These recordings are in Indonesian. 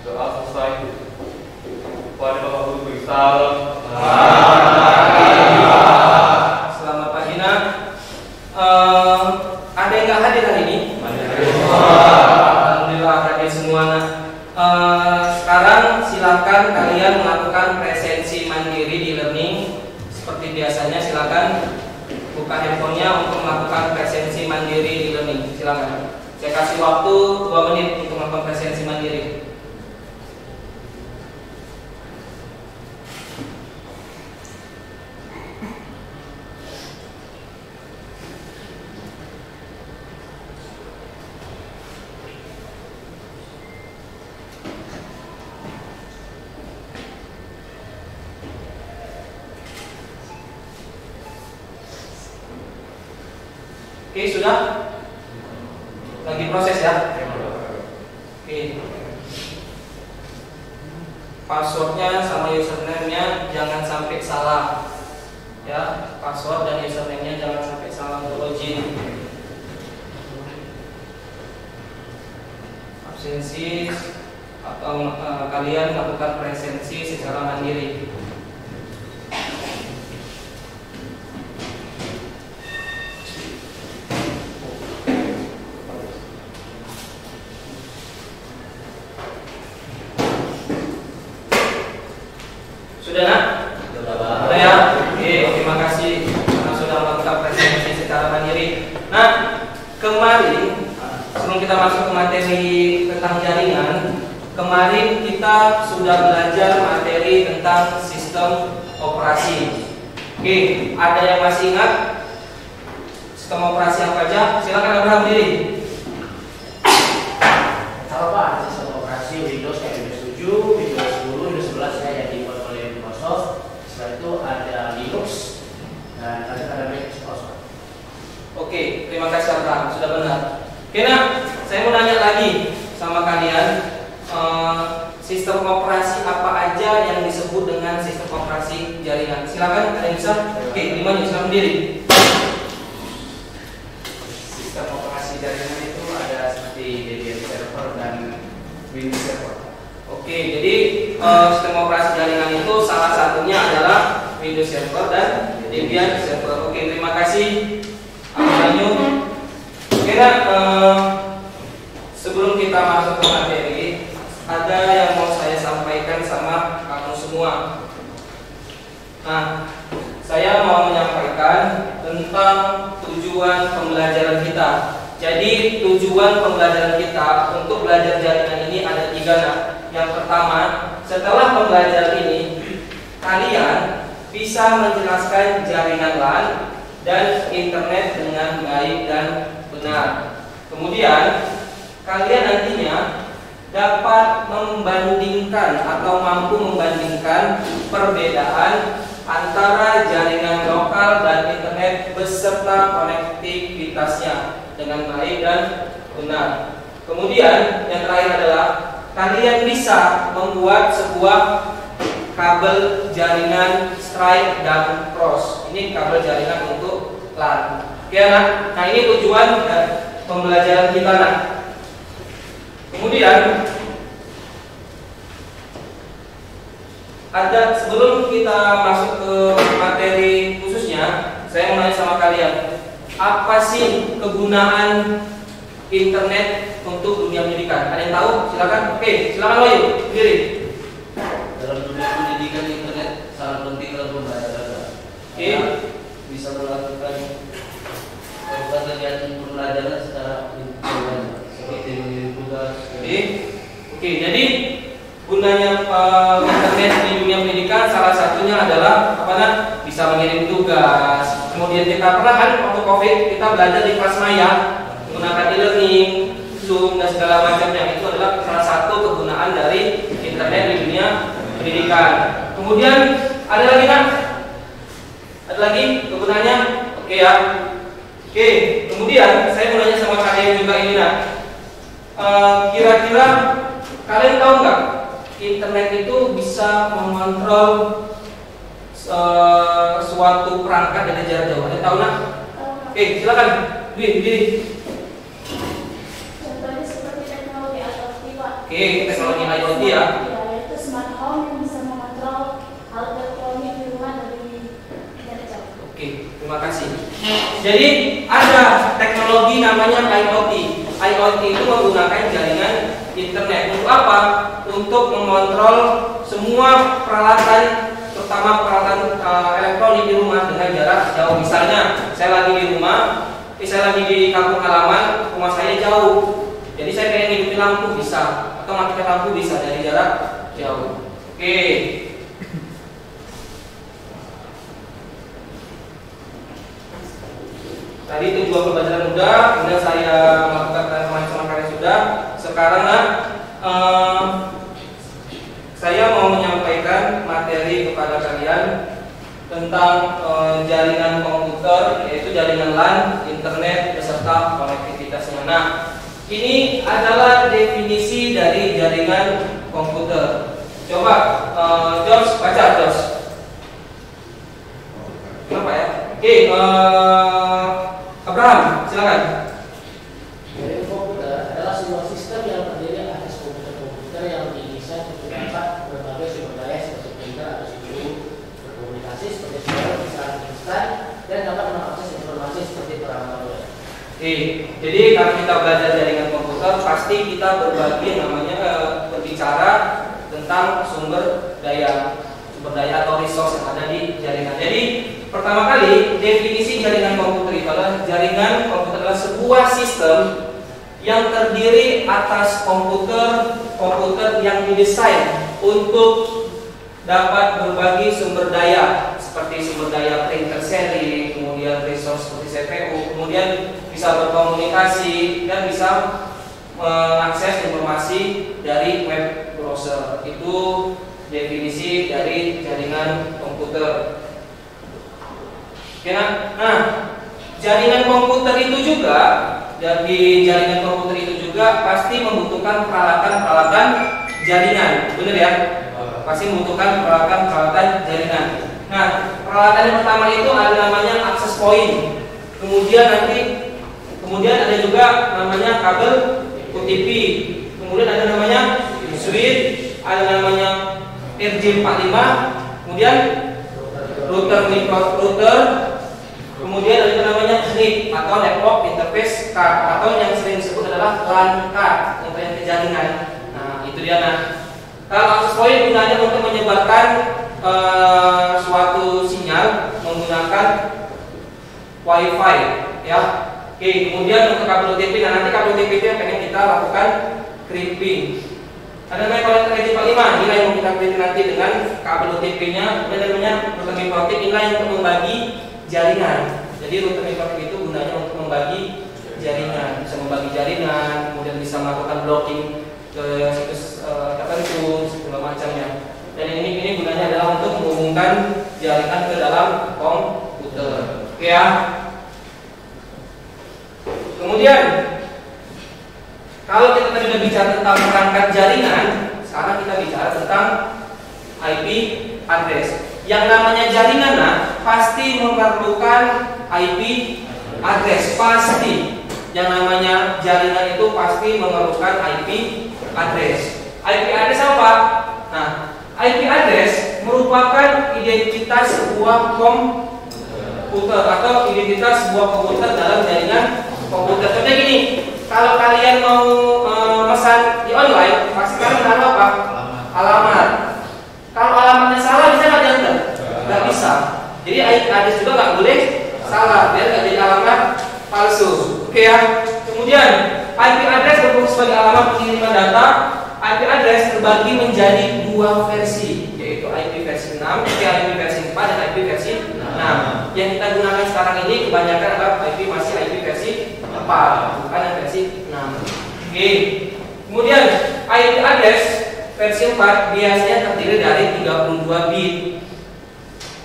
Doa selesai. Kepada Bapak Guru Besar. Selamat pagi nak. Ada yang nggak hadir hari ini? Alhamdulillah hadir semua nak. Sekarang silakan kalian melakukan presensi mandiri di learning. Seperti biasanya silakan buka handphonenya untuk melakukan presensi mandiri di learning. Silakan. Saya kasih waktu 2 menit untuk melakukan presensi mandiri. Oke, sudah? Lagi proses ya? Oke. Passwordnya sama username-nya jangan sampai salah. Ya, password dan username-nya jangan sampai salah untuk login. Absensi atau kalian lakukan presensi secara mandiri. Sudah nak? Sudah ya? Oke, terima kasih karena sudah melakukan presensi secara mandiri. Nah, kemarin sebelum kita masuk ke materi tentang jaringan, kemarin kita sudah belajar materi tentang sistem operasi. Oke, ada yang masih ingat sistem operasi apa aja? Silakan Abraham diri. Halo Pak, sistem operasi Windows kayak Windows 7, Windows 10, Windows 11 saya yang dibuat oleh Microsoft. Setelah itu ada Linux dan ada Microsoft. Oke, terima kasih Abraham, sudah benar. Oke, nah, saya mau nanya lagi sama kalian, sistem operasi apa aja yang disebut dengan sistem operasi jaringan? Silakan, ada yang bisa? Oke, Dimana silakan diri. Sistem operasi jaringan itu ada seperti Debian server dan Windows server. Oke, jadi sistem operasi jaringan itu salah satunya adalah Windows Server dan Debian Server. Oke, terima kasih Amanyu. Oke, nah, sebelum kita masuk ke materi, ada yang mau saya sampaikan sama kamu semua. Nah, saya mau menyampaikan tentang tujuan pembelajaran kita. Jadi tujuan pembelajaran kita untuk belajar jaringan ini ada 3 nak. Yang pertama, setelah pembelajaran ini, kalian bisa menjelaskan jaringan LAN dan internet dengan baik dan benar. Kemudian, kalian nantinya dapat membandingkan atau mampu membandingkan perbedaan antara jaringan lokal dan internet beserta konektivitasnya dengan baik dan benar. Kemudian, yang terakhir adalah kalian bisa membuat sebuah kabel jaringan strike dan cross. Ini kabel jaringan untuk LAN. Oke, nah, ini tujuan dan pembelajaran kita nah. Kemudian ada sebelum kita masuk ke materi khususnya, saya mau nanya sama kalian, apa sih kegunaan internet untuk dunia pendidikan? Ada yang tahu? Silakan. Oke, silakan Wahyu sendiri. Dalam dunia pendidikan, internet sangat penting dalam pembelajaran. Oke. Bisa melakukan kegiatan pembelajaran secara online seperti mengirim tugas. Oke, jadi gunanya internet di dunia pendidikan salah satunya adalah apa nak? Bisa mengirim tugas. Kemudian kita pernah kan waktu COVID kita belajar di kelas maya menggunakan e-learning, Zoom dan segala macamnya. Itu adalah salah satu kegunaan dari internet di dunia pendidikan. Kemudian ada lagi nak? Ada lagi kegunaannya? Oke ya. Oke, kemudian saya mau nanya sama kalian juga ini nak. Kira-kira kalian tahu nggak internet itu bisa mengontrol suatu perangkat dari jarak jauh? Ada tahu nak? Oke, silakan. Diri. Contohnya seperti teknologi atau Oke, teknologi IoT ya. Yaitu smart home yang bisa mengontrol alat elektronik di rumah dari jarak jauh. Oke, terima kasih. Jadi ada teknologi namanya IoT. IoT itu menggunakan jaringan internet. Untuk apa? Untuk mengontrol semua peralatan, terutama peralatan elektronik di rumah dengan jarak jauh. Misalnya, saya lagi di rumah, saya lagi di kampung halaman, rumah saya jauh. Jadi saya pengen hidupin lampu bisa, atau matikan lampu bisa dari jarak jauh. Oke. Tadi tujuan pembelajaran sudah, kemudian saya melakukan transformasi karya sudah. Sekarang saya mau menyampaikan materi kepada kalian tentang jaringan komputer, yaitu jaringan LAN, internet beserta konektivitasnya. Nah, ini adalah definisi dari jaringan komputer. Coba George baca, George. Kenapa ya? Oke, Abraham, silakan. Jaringan komputer adalah sebuah sistem yang terdiri atas komputer-komputer yang didesain untuk dapat berbagai sumber daya seperti printer atau CPU, berkomunikasi seperti server, misalnya instan, dan dapat mengakses informasi seperti perangkat web. Oke, jadi kalau kita belajar jaringan komputer, pasti kita berbagi namanya berbicara tentang sumber daya atau resource yang ada di jaringan. Jadi pertama kali definisi jaringan komputer itu adalah jaringan komputer adalah sebuah sistem yang terdiri atas komputer yang didesain untuk dapat berbagi sumber daya seperti sumber daya printer seri, kemudian resource seperti CPU, kemudian bisa berkomunikasi dan bisa mengakses informasi dari web browser. Itu definisi dari jaringan komputer. Oke, nah, jaringan komputer itu juga, dari jaringan komputer itu juga pasti membutuhkan peralatan-peralatan jaringan, benar ya? Pasti membutuhkan peralatan-peralatan jaringan. Nah, peralatan yang pertama itu ada namanya access point. Kemudian ada juga namanya kabel OTP. Kemudian ada namanya switch, ada namanya RJ45, kemudian router, kemudian ada namanya NIC atau network interface card, atau yang sering disebut adalah LAN card untuk yang jaringan. Nah, itu dia. Nah, kalau access point gunanya untuk menyebarkan suatu sinyal menggunakan WiFi, ya. Oke, kemudian untuk kabel OTP, nah nanti kabel OTP itu yang pengen kita lakukan crimping. Ada namanya konektor RJ45, inilah yang mau kita crimping nanti dengan kabel OTP-nya. Kemudian namanya router microchip, inilah yang untuk membagi jaringan. Jadi router microchip itu gunanya untuk membagi jaringan, bisa membagi jaringan, kemudian bisa melakukan blocking ke situs tertentu, segala macamnya. Dan ini gunanya adalah untuk menghubungkan jaringan ke dalam komputer. Oke ya. Kemudian kalau kita tadi sudah bicara tentang perangkat jaringan, sekarang kita bicara tentang IP address. Yang namanya jaringan pasti memerlukan IP address, pasti. Yang namanya jaringan itu pasti memerlukan IP address. IP address apa? Nah, IP address merupakan identitas sebuah komputer atau identitas sebuah komputer dalam jaringan komputer. Contohnya gini, kalau kalian mau pesan di online, pasti kalian menaruh apa? Alamat. Kalau alamatnya salah, bisa nggak diantar? Nggak bisa. Jadi IP address juga nggak boleh salah, biar nggak jadi alamat palsu. Oke ya. Kemudian IP address berfungsi sebagai alamat pengiriman data. IP address terbagi menjadi dua versi, yaitu IP versi 6, IP versi 4, dan IP versi 6. Yang kita gunakan sekarang ini kebanyakan adalah IP masih IP versi 4, bukan yang versi 6. Oke. Kemudian IP address versi 4 biasanya terdiri dari 32 bit.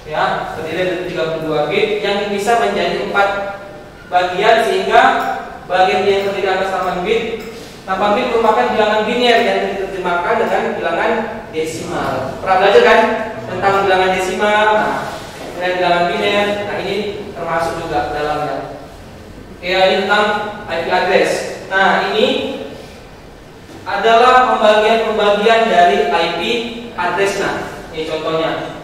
Ya, terdiri dari 32 bit yang bisa menjadi 4 bagian, sehingga bagian yang terdiri atas 8 bit. 8 bit merupakan bilangan biner yang diterjemahkan dengan bilangan desimal. Pernah belajar kan tentang bilangan desimal? Nah, kemudian bilangan biner. Nah, ini termasuk juga dalamnya. Ya, ini tentang IP address. Nah, ini adalah pembagian-pembagian dari IP address-nya. Ini contohnya.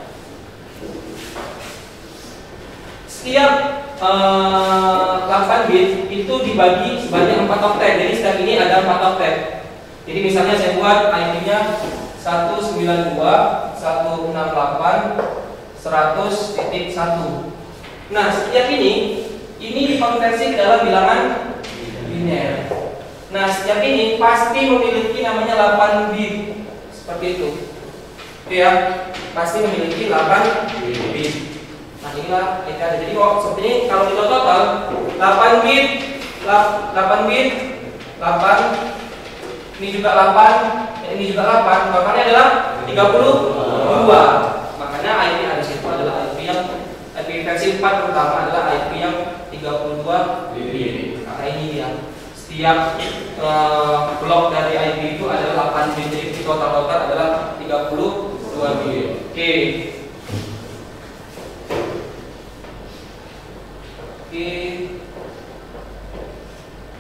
Setiap 8 bit itu dibagi sebanyak 4 oktet. Jadi setiap ini ada 4 oktet. Jadi misalnya saya buat IP-nya 192.168.100.1. Nah, setiap ini dikonversi ke dalam bilangan biner. Nah, setiap ini pasti memiliki namanya 8 bit. Seperti itu. Oke ya, pasti memiliki 8 bit. Nah, inilah yang ada. Jadi kok seperti ini kalau kita total 8 bit, 8 bit, 8, ini juga 8, ini juga 8, totalnya adalah 32. Makanya IP address itu adalah IP yang versi 4 terutama adalah IP yang 32 bit. Karena ini dia. Setiap blok dari IP itu adalah 8 bit. Jadi total adalah 32 bit. Oke.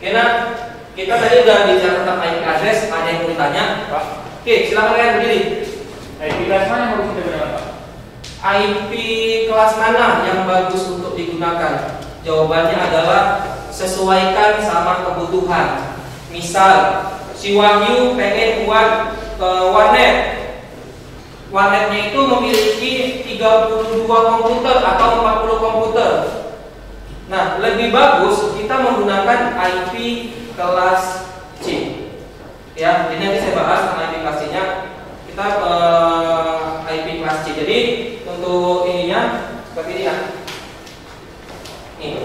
Oke, nah kita tadi udah bicara tentang IP address. Ada yang mau ditanya? Pak, Oke, silakan kalian berdiri. IP kelas mana yang harus kita gunakan, Pak? IP kelas mana yang bagus untuk digunakan? Jawabannya adalah sesuaikan sama kebutuhan. Misal, si Wahyu pengen buat warnet. Warnetnya itu memiliki 32 komputer atau 40 komputer. Nah, lebih bagus kita menggunakan IP kelas C. Ya, ini nanti saya bahas tentang IP kelas C-nya. Kita IP kelas C. Jadi untuk ininya seperti ini ya. Ini.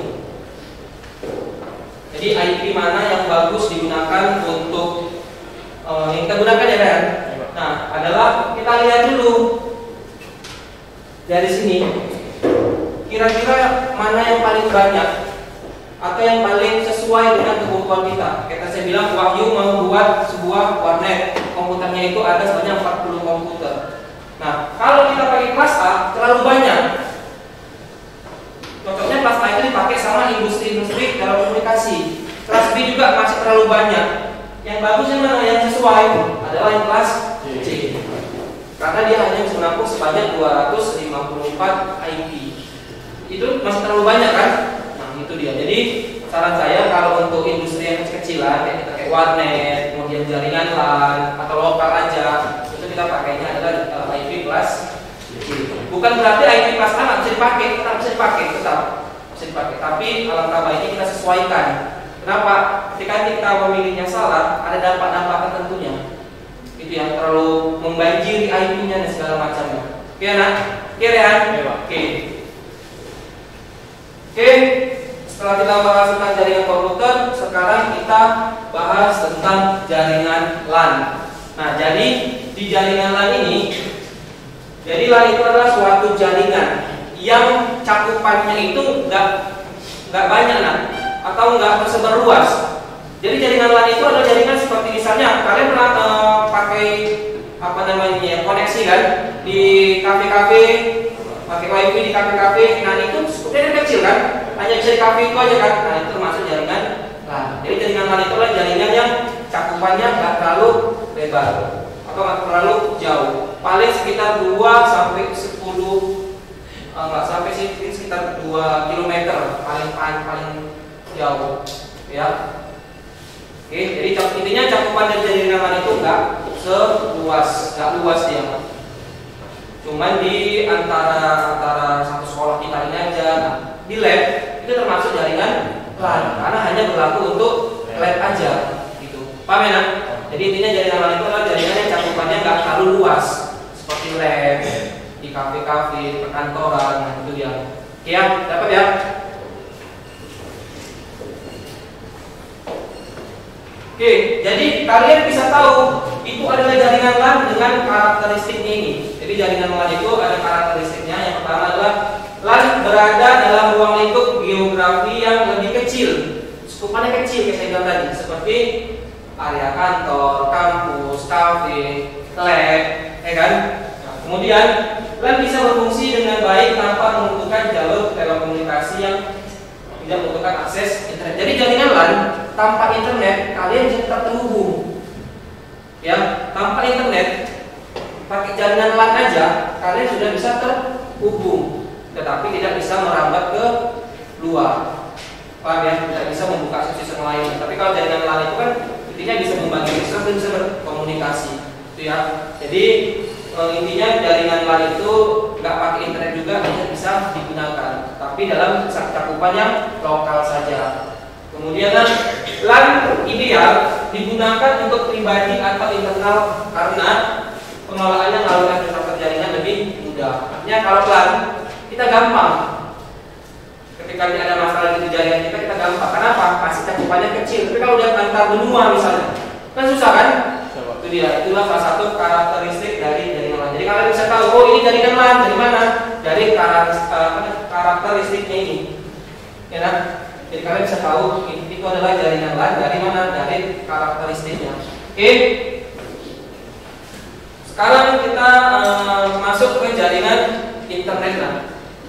Jadi IP mana yang bagus digunakan untuk yang kita gunakan ya kan? Nah, adalah kita lihat dulu dari sini. Kira-kira mana yang paling banyak atau yang paling sesuai dengan kebutuhan kita. Kita saya bilang Wahyu mau buat sebuah warnet, komputernya itu ada sebanyak 40 komputer. Nah, kalau kita pakai kelas A terlalu banyak. Cocoknya kelas A itu dipakai sama industri-industri telekomunikasi. Kelas B juga masih terlalu banyak. Yang bagus yang mana yang sesuai adalah yang kelas C. Karena dia hanya bisa menampung sebanyak 254 IP. Itu masih terlalu banyak kan? Nah, itu dia. Jadi saran saya kalau untuk industri yang kecilan kayak warnet, kemudian jaringan LAN atau lokal aja, itu kita pakainya adalah IP kelas C. Bukan berarti IP kelas A nggak bisa dipakai, tetap bisa dipakai, Tapi alangkah baiknya kita sesuaikan. Kenapa? Ketika kita memilihnya salah, ada dampak-dampak tertentunya. Itu yang terlalu membanjiri IP-nya dan segala macamnya. Oke, anak? Oke, Rehan? Oke. Oke, setelah kita bahas tentang jaringan komputer, sekarang kita bahas tentang jaringan LAN. Nah, jadi di jaringan LAN ini, jadi LAN itu adalah suatu jaringan yang cakupannya itu nggak banyak atau nggak tersebar luas. Jadi jaringan LAN itu adalah jaringan seperti misalnya kalian pernah pakai koneksi kan di kafe-kafe. Pakai wifi di kafe-kafe, nah itu sebenarnya kecil kan, hanya bisa di kafe itu aja kan, nah itu termasuk jaringan LAN. Jadi jaringan LAN itu adalah jaringan yang cakupannya nggak terlalu lebar atau nggak terlalu jauh, paling sekitar 2 sampai 10, nggak sampai sih, sekitar 2 km paling jauh, ya. Oke, jadi intinya cakupan dari jaringan LAN itu nggak luas dia. Cuman di antara satu sekolah kita ini aja, di lab itu termasuk jaringan LAN karena hanya berlaku untuk lab aja, gitu. Paham ya? Jadi intinya jaringan LAN itu adalah jaringan yang cakupannya nggak terlalu luas, seperti lab, di kafe-kafe, di perkantoran, nah itu dia. Oke ya, dapat ya? Oke, jadi kalian bisa tahu itu adalah jaringan LAN dengan karakteristiknya ini. Jadi jaringan LAN itu ada karakteristiknya. Yang pertama adalah LAN berada dalam ruang lingkup geografi yang lebih kecil. Cakupannya kecil kayak saya bilang tadi, seperti area kantor, kampus, kafe, lab, ya kan? Nah, kemudian LAN bisa berfungsi dengan baik tanpa membutuhkan jalur telekomunikasi yang tidak membutuhkan akses internet. Jadi jaringan LAN tanpa internet kalian bisa tetap terhubung. Ya, tanpa internet, pakai jaringan LAN aja, kalian sudah bisa terhubung, tetapi tidak bisa merambat ke luar. Paham ya? Tidak bisa membuka akses yang lain. Tapi kalau jaringan LAN itu kan intinya bisa membagi akses dan bisa berkomunikasi. Itu ya. Jadi intinya jaringan LAN itu nggak pakai internet juga bisa digunakan, tapi dalam cakupan yang lokal saja. Kemudian LAN ideal digunakan untuk pribadi atau internal karena pengelolaannya melalui administrator jaringan lebih mudah. Artinya kalau LAN kita gampang. Ketika ada masalah di jaringan kita gampang. Kenapa? Masih cakupannya kecil. Tapi kalau udah antar benua misalnya, kan susah kan? Itu dia. Itulah salah satu karakteristik dari jaringan LAN. Jadi kalian bisa tahu, oh ini jaringan LAN dari mana? Dari karakteristiknya ini. Ya kan? Jadi kalian bisa tahu itu adalah jaringan LAN dari mana? Dari karakteristiknya. Oke. Sekarang kita masuk ke jaringan internet lah.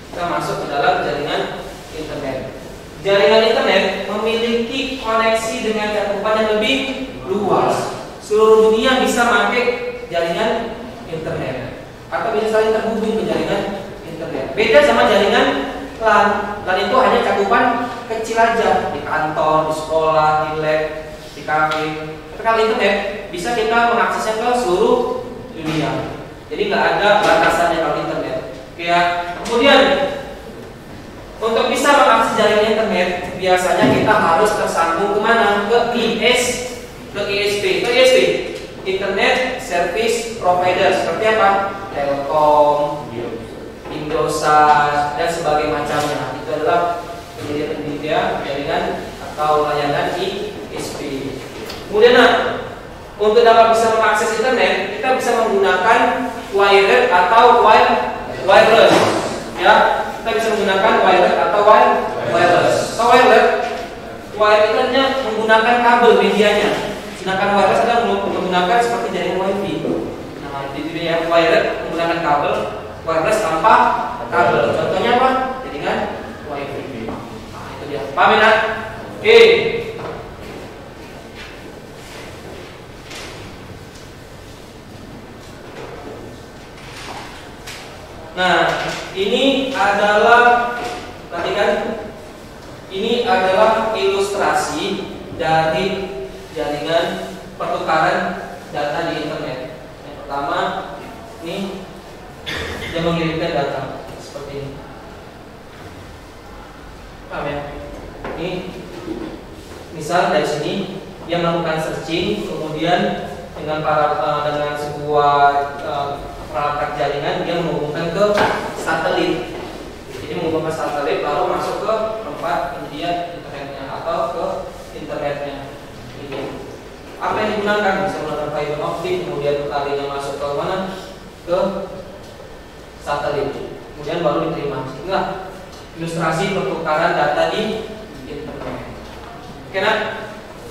Kita masuk ke dalam jaringan internet. Jaringan internet memiliki koneksi dengan cakupan yang lebih luas. Seluruh dunia bisa pakai jaringan internet atau bisa saling terhubung ke jaringan internet. Beda sama jaringan LAN. LAN itu hanya cakupan kecil aja di kantor, di sekolah, di lab, di kafe. Tapi kalau internet bisa kita mengaksesnya ke seluruh dunia. Jadi nggak ada batasannya kalau internet. Oke ya. Kemudian untuk bisa mengakses jaringan internet, biasanya kita harus tersambung kemana? Ke ISP, Internet Service Provider, seperti apa? Telkom, Indosat, dan sebagainya macamnya. Itu adalah penyedia jaringan atau layanan ISP. Kemudian untuk dapat bisa mengakses internet, kita bisa menggunakan wired atau wireless. Ya, kita bisa menggunakan wired atau wireless. So wired itu hanya menggunakan kabel medianya. Sedangkan wireless adalah menggunakan seperti jaringan WiFi. Nah, itu dia wired menggunakan kabel, wireless tanpa kabel. Contohnya apa? Jaringan WiFi. Nah, itu dia. Paham ya? Oke. Nah, ini adalah perhatikan, ini adalah ilustrasi dari jaringan pertukaran data di internet. Yang pertama, ini dia mengirimkan data seperti ini. Paham ya? Ini misal dari sini dia melakukan searching, kemudian dengan sebuah perangkat jaringan dia menghubungkan ke satelit. Jadi menghubungkan satelit lalu masuk ke tempat penyedia internetnya atau ke internetnya. Ini apa yang digunakan? Bisa menggunakan fiber optik, kemudian talinya masuk ke mana? Ke satelit. Kemudian baru diterima. Sehingga ilustrasi pertukaran data di internet. Oke, nah?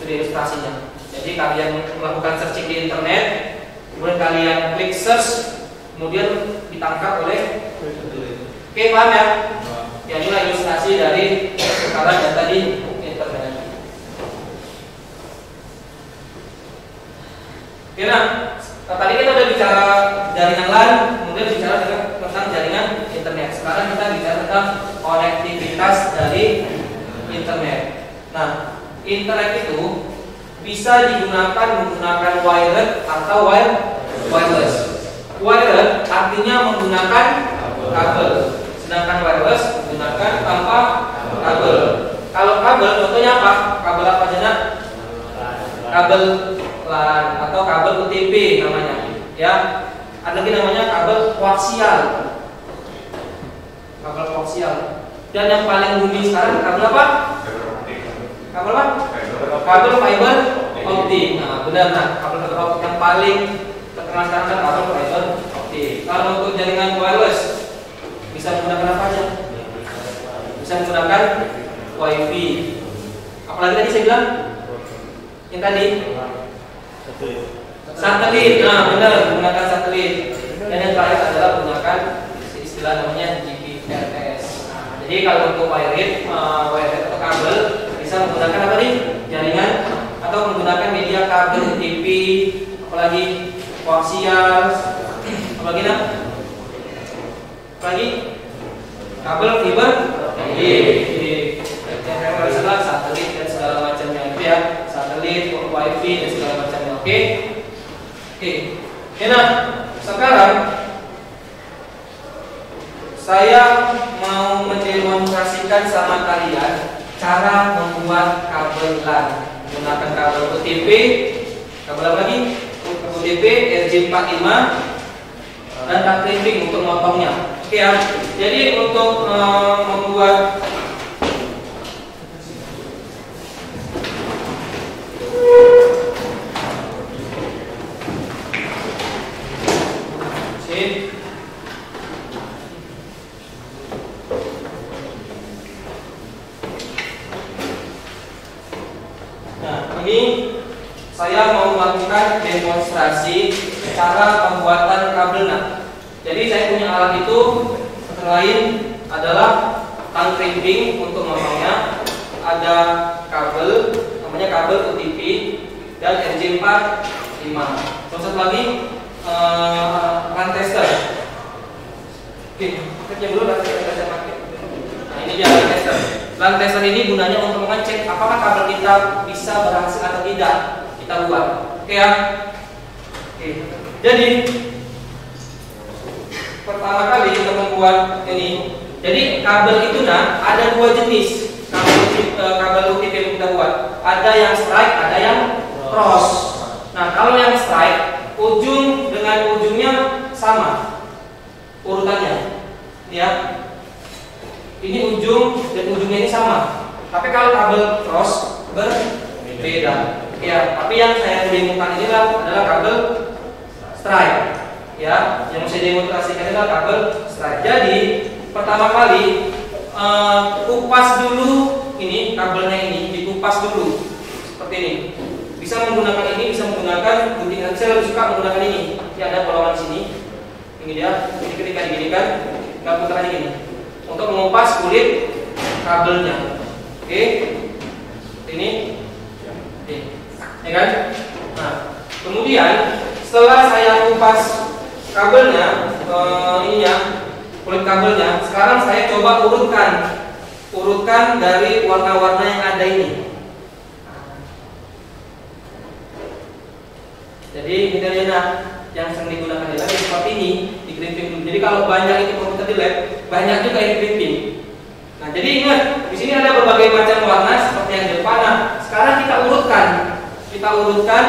Itu ilustrasinya. Jadi kalian melakukan searching di internet, kemudian kalian klik search, kemudian ditangkap oleh satelit. Oke, paham ya? Ya, inilah ilustrasi dari pertukaran data di internet. Oke, nah, tadi kita udah bicara jaringan LAN, kemudian bicara tentang jaringan internet. Sekarang kita bicara tentang konektivitas dari internet. Nah, internet itu bisa digunakan menggunakan wired atau wireless. Wired artinya menggunakan kabel, sedangkan wireless menggunakan tanpa kabel. Kalau kabel, contohnya apa? Kabel apa aja? Kabel LAN atau kabel UTP namanya. Ya, ada lagi namanya kabel koaksial. Kabel koaksial. Dan yang paling booming sekarang kabel apa? Kabel apa? Kabel fiber optik. Nah, benar, nah, kabel fiber optik yang paling terkenal sekarang kan kabel fiber optik. Kalau untuk jaringan wireless bisa menggunakan apa aja? Bisa menggunakan WiFi. Apalagi tadi saya bilang? Yang tadi? Satelit. Nah, benar, menggunakan satelit. Dan yang terakhir adalah menggunakan istilah namanya GPRS. Nah, jadi kalau untuk wired atau kabel bisa menggunakan apa nih? Jaringan atau menggunakan media kabel TV, apalagi koaksial, apa lagi nak? Apa lagi? Kabel fiber optik, satelit dan segala macamnya itu ya, satelit, wifi dan segala macamnya. Oke. Nah, sekarang saya mau mendemonstrasikan sama kalian cara membuat kabel LAN menggunakan kabel OTP, kabel apa lagi? OTP, RJ45 dan tape untuk motongnya. Oke ya. Jadi untuk membuat ini saya mau melakukan demonstrasi cara pembuatan kabel LAN. Jadi saya punya alat itu, antara lain adalah tang crimping untuk motongnya, ada kabel namanya kabel OTP dan RJ45. Terus lagi LAN tester. Oke, kita dulu LAN tester pakai. Nah, ini dia LAN tester. LAN tester ini gunanya untuk mengecek apakah kabel kita bisa berhasil atau tidak kita buat. Oke ya. Oke. Jadi pertama kali kita membuat ini. Jadi kabel itu ada dua jenis kabel OTP yang kita buat. Ada yang strike, ada yang cross. Nah, kalau yang strike ujung dengan ujungnya sama urutannya, ya. Ini ujung dan ujungnya ini sama. Tapi kalau kabel cross berbeda. Ya, tapi yang saya demokan ini adalah kabel strike. Ya, yang saya demonstrasikan adalah kabel strike. Jadi pertama kali kupas dulu ini kabelnya, ini dikupas dulu seperti ini. Bisa menggunakan ini, bisa menggunakan gunting. Saya lebih suka menggunakan ini. Ini ada bolongan sini. Ini dia. Ini ketika diginikan, nggak putar gini untuk mengupas kulit kabelnya. Oke, ini, ya kan? Nah, kemudian setelah saya kupas kabelnya, kulit kabelnya, sekarang saya coba urutkan dari warna-warna yang ada ini. Jadi ini dia yang sering digunakan di lab seperti ini, di crimping dulu. Jadi kalau banyak itu komputer di lab, banyak juga yang crimping. Nah, jadi ingat, di sini ada berbagai macam warna seperti yang di depan. Nah, sekarang kita urutkan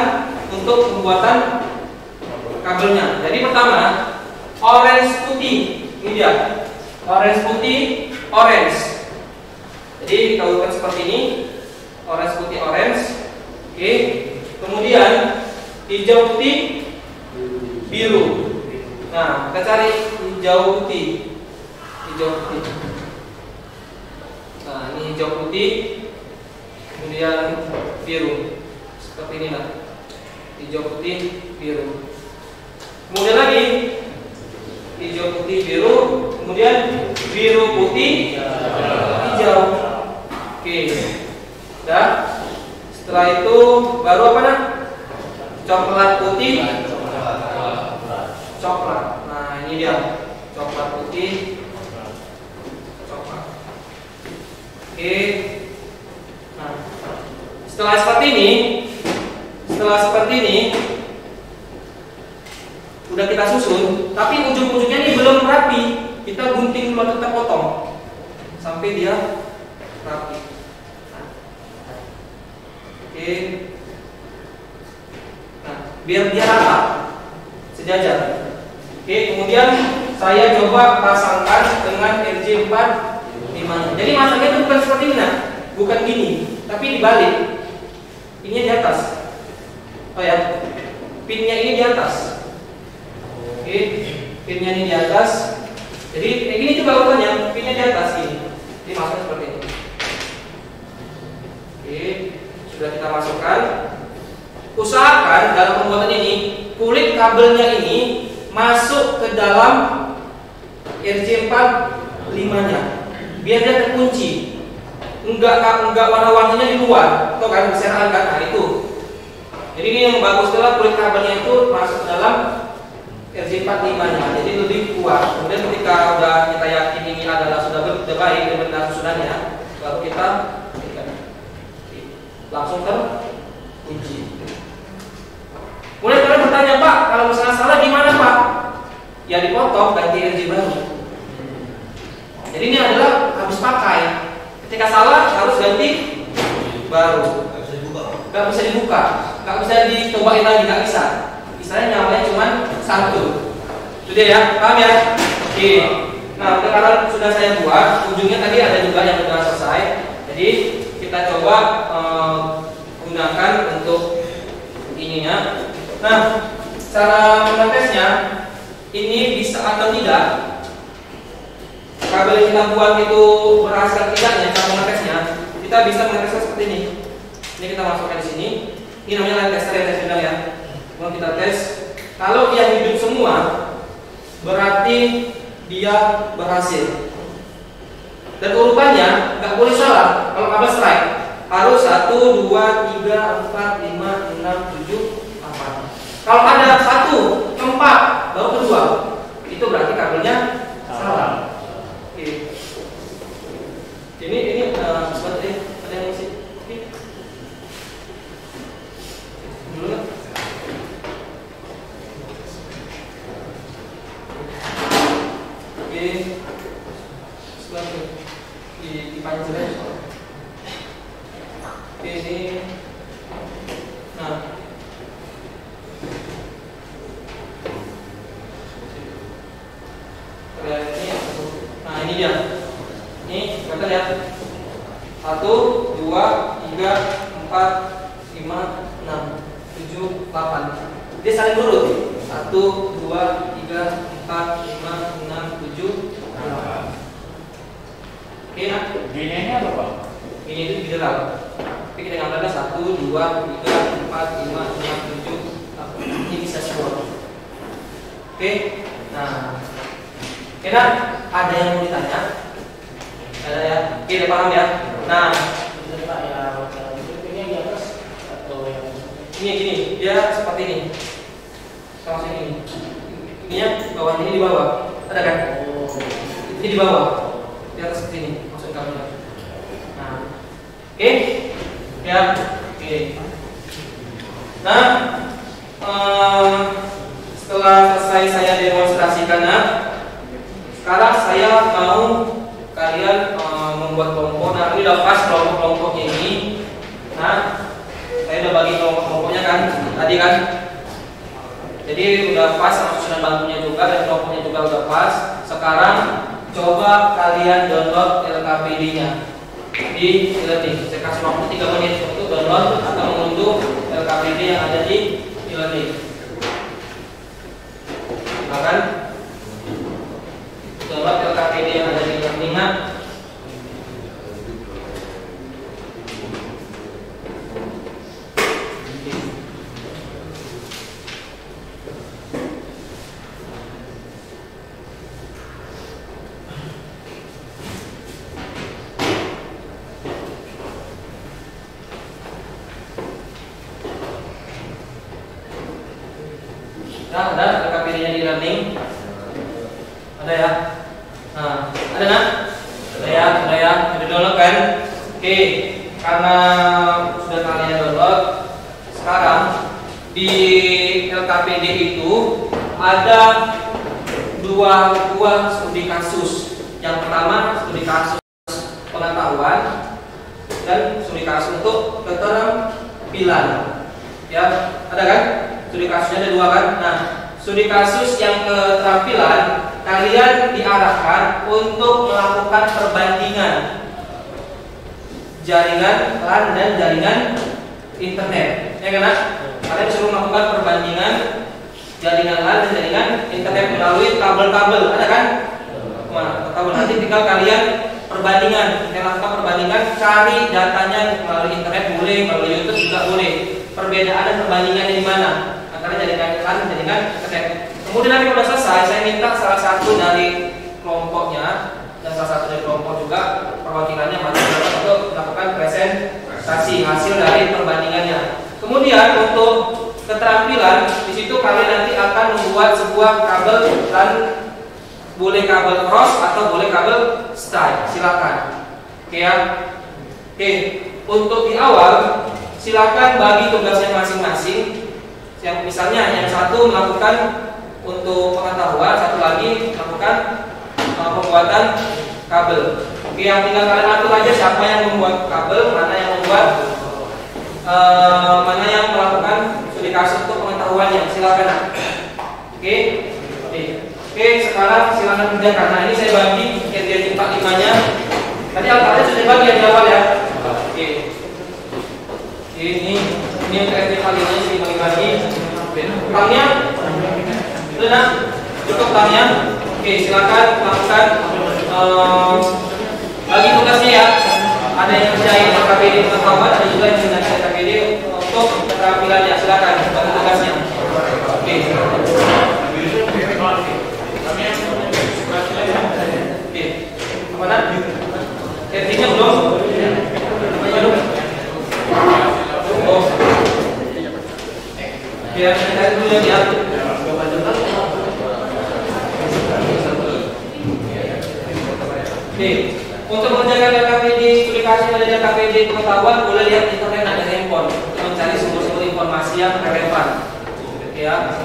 untuk pembuatan kabelnya. Jadi pertama, orange putih, ini dia, orange putih, orange. Jadi kita urutkan seperti ini, orange putih, orange. Oke, kemudian hijau putih, biru. Nah, kita cari hijau putih. Nah, ini hijau putih, kemudian biru. Seperti ini lah. Hijau putih, biru. Kemudian lagi hijau putih, biru. Kemudian biru putih, hijau. Oke. Udah. Setelah itu baru apa nak? Coklat putih, coklat. Nah, ini dia coklat putih, coklat. Oke. Nah, setelah seperti ini, udah kita susun, tapi ujung-ujungnya ini belum rapi. Kita gunting dulu, kita potong sampai dia rapi. Oke. Biar dia rata, sejajar. Oke, kemudian saya coba pasangkan dengan RJ45. Jadi masangnya itu bukan seperti ini, nah. Bukan gini, tapi dibalik. Ini di atas. Oh ya, pinnya ini di atas. Oke, pinnya ini di atas. Jadi ini juga urutannya, pinnya di atas ini. Jadi masukkan seperti ini. Oke, sudah kita masukkan. Usahakan dalam pembuatan ini kulit kabelnya ini masuk ke dalam RJ45-nya, biar dia terkunci. Enggak warna-warninya di luar, atau kan berserakan kan? Nah, itu. Jadi ini yang bagus adalah kulit kabelnya itu masuk ke dalam RJ45 nya, jadi lebih kuat. Kemudian ketika udah kita yakin ini adalah sudah baik benar susunannya, baru kita langsung teruji. Kemudian kalian bertanya, Pak, kalau misalnya salah gimana, Pak? Ya dipotong, ganti RJ baru. Jadi ini adalah habis pakai. Ketika salah harus ganti baru. Gak bisa dibuka, gak bisa dicobain lagi, gak bisa. Istilahnya nyawanya cuma satu. Itu dia ya, paham ya? Oke. Nah, karena sudah saya buat, ujungnya tadi ada juga yang sudah selesai. Jadi kita coba gunakan untuk ininya. Nah, cara mengetesnya ini bisa atau tidak. Kabel yang kita buat itu berhasil tidaknya cara mengetesnya, kita bisa mengetesnya seperti ini. Ini kita masukkan di sini. Ini namanya line tester ya, tes bidang ya. Kalau kita tes, kalau dia hidup semua, berarti dia berhasil. Dan urutannya nggak boleh salah. Kalau kabel strike harus 1, 2, 3, 4, 5, 6, 7, 8. Kalau ada 1, 4, baru kedua, itu berarti kabelnya salah. Oke. Ini seperti ada yang isi. Oke. Dulu. Oke. Selanjutnya dipanjang saja. Oke, ini. Nah. Nah, ini dia. Ini kita lihat. 1, 2, 3, 4, 5, 6, 7, 8. Dia saling urut. 1, 2, 3, 4, 5, 6, 7, 8. Oke, nah. Gini apa, Pak? Ini itu general. Oke, kita ngambilnya 1, 2, 3, 4, 5, 6, 7, 8. Ini bisa semua. Oke. Nah. Oke, nah. Ada yang mau ditanya? Ada ya? Oke, udah paham ya? Nah, Pak ya, ini di atas atau yang ini dia seperti ini. Sama ini. Ininya bawahnya ini di bawah. Ada kan? Ini di bawah. Di atas seperti ini. Maksud kamu. Nah, oke. Ya, oke. Nah, setelah selesai saya demonstrasikannya, sekarang saya mau kalian membuat kelompok. Nah, ini udah pas kelompok-kelompoknya ini. Nah, saya udah bagi kelompok-kelompoknya kan tadi kan. Jadi udah pas sama susunan bantunya juga dan kelompoknya juga udah pas. Sekarang coba kalian download LKPD-nya di e-learning. Saya kasih waktu 3 menit untuk download atau mengunduh LKPD yang ada di e-learning. Silakan download LKPD yang ada di e-learning. Nah, ada LKPD-nya di e-learning. Ada ya? Nah, ada nak? Ada ya, sudah download kan? Oke, karena sudah kalian download, sekarang di LKPD itu ada dua studi kasus. Yang pertama studi kasus pengetahuan dan studi kasus untuk keterampilan. Ya, ada kan? Studi kasusnya ada 2 kan? Nah, studi kasus yang keterampilan kalian diarahkan untuk melakukan perbandingan jaringan LAN dan jaringan internet. Ya kan? Kalian disuruh melakukan perbandingan jaringan LAN dan jaringan internet melalui kabel-kabel. Ada kan? Nah, kabel nanti tinggal kalian perbandingan. Kalian lakukan perbandingan, cari datanya melalui internet boleh, melalui YouTube juga boleh. Perbedaan dan perbandingannya di mana? Antara jaringan LAN dan jaringan internet. Kemudian nanti kalau selesai, saya minta salah satu dari kelompoknya dan salah satu dari kelompok juga perwakilannya untuk melakukan presentasi hasil dari perbandingannya. Kemudian untuk keterampilan di situ kalian nanti akan membuat sebuah kabel dan boleh kabel cross atau boleh kabel style, silakan. Oke ya. Oke, untuk di awal silakan bagi tugasnya masing-masing. Yang misalnya yang satu melakukan untuk pengetahuan, satu lagi melakukan pembuatan kabel. Oke, yang tinggal kalian atur aja siapa yang membuat kabel, mana yang membuat, mana yang melakukan studi kasus untuk pengetahuannya. Silakan. Oke, sekarang silakan kerjakan. Nah, ini saya bagi kerja 4-5-nya. Tadi alatnya sudah bagi di awal ya. Oke. Ini untuk kerja 4-5-nya sih bagi-bagi. Tangnya, sudah cukup tangnya. Oke, silakan lakukan bagi tugasnya ya. Ada yang kerjain KPD pengetahuan, ada juga yang kerjain KPD untuk keterampilannya. Silakan bagi tugasnya. Oke. Oke. Mana? Kerjanya belum? Belum. Oh. Ya, kita dulu ya. Oke, untuk mengerjakan KPD aplikasi dari KPD pengetahuan boleh lihat di internet ada handphone untuk mencari sumber-sumber informasi yang relevan. Oke ya.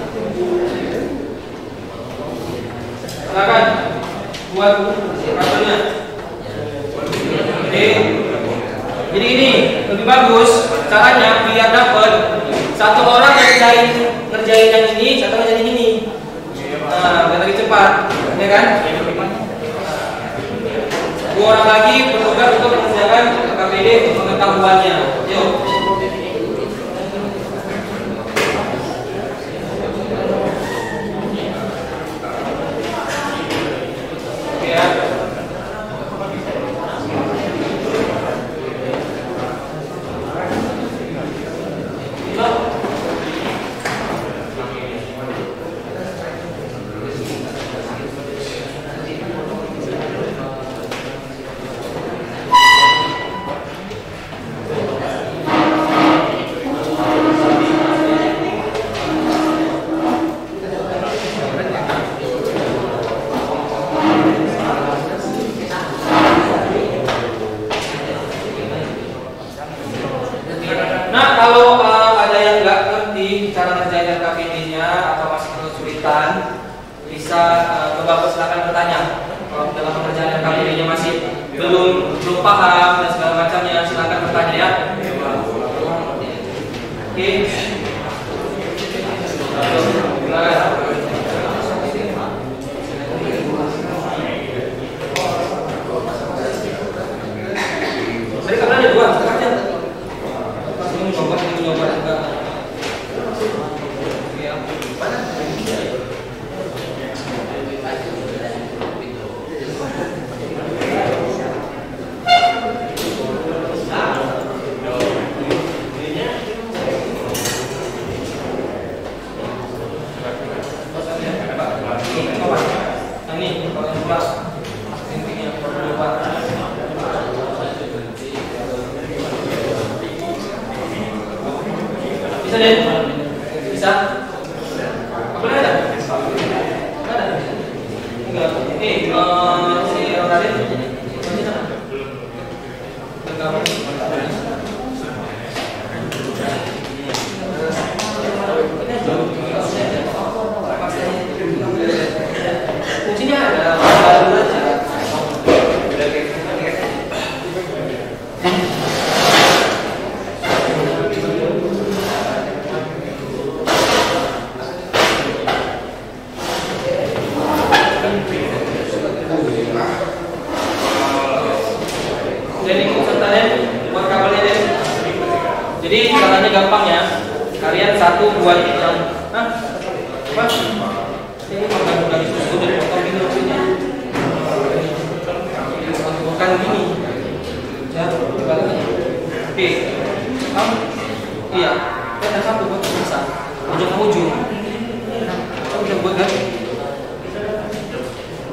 Silakan buat kabelnya. Oke. Jadi ini lebih bagus caranya biar dapat satu orang yang ngerjain yang ini, satu ngerjain yang ini. Nah, biar lebih cepat, ya kan? Dua orang lagi bertugas untuk mengerjakan KPD pengetahuannya. Yuk. Oke ya.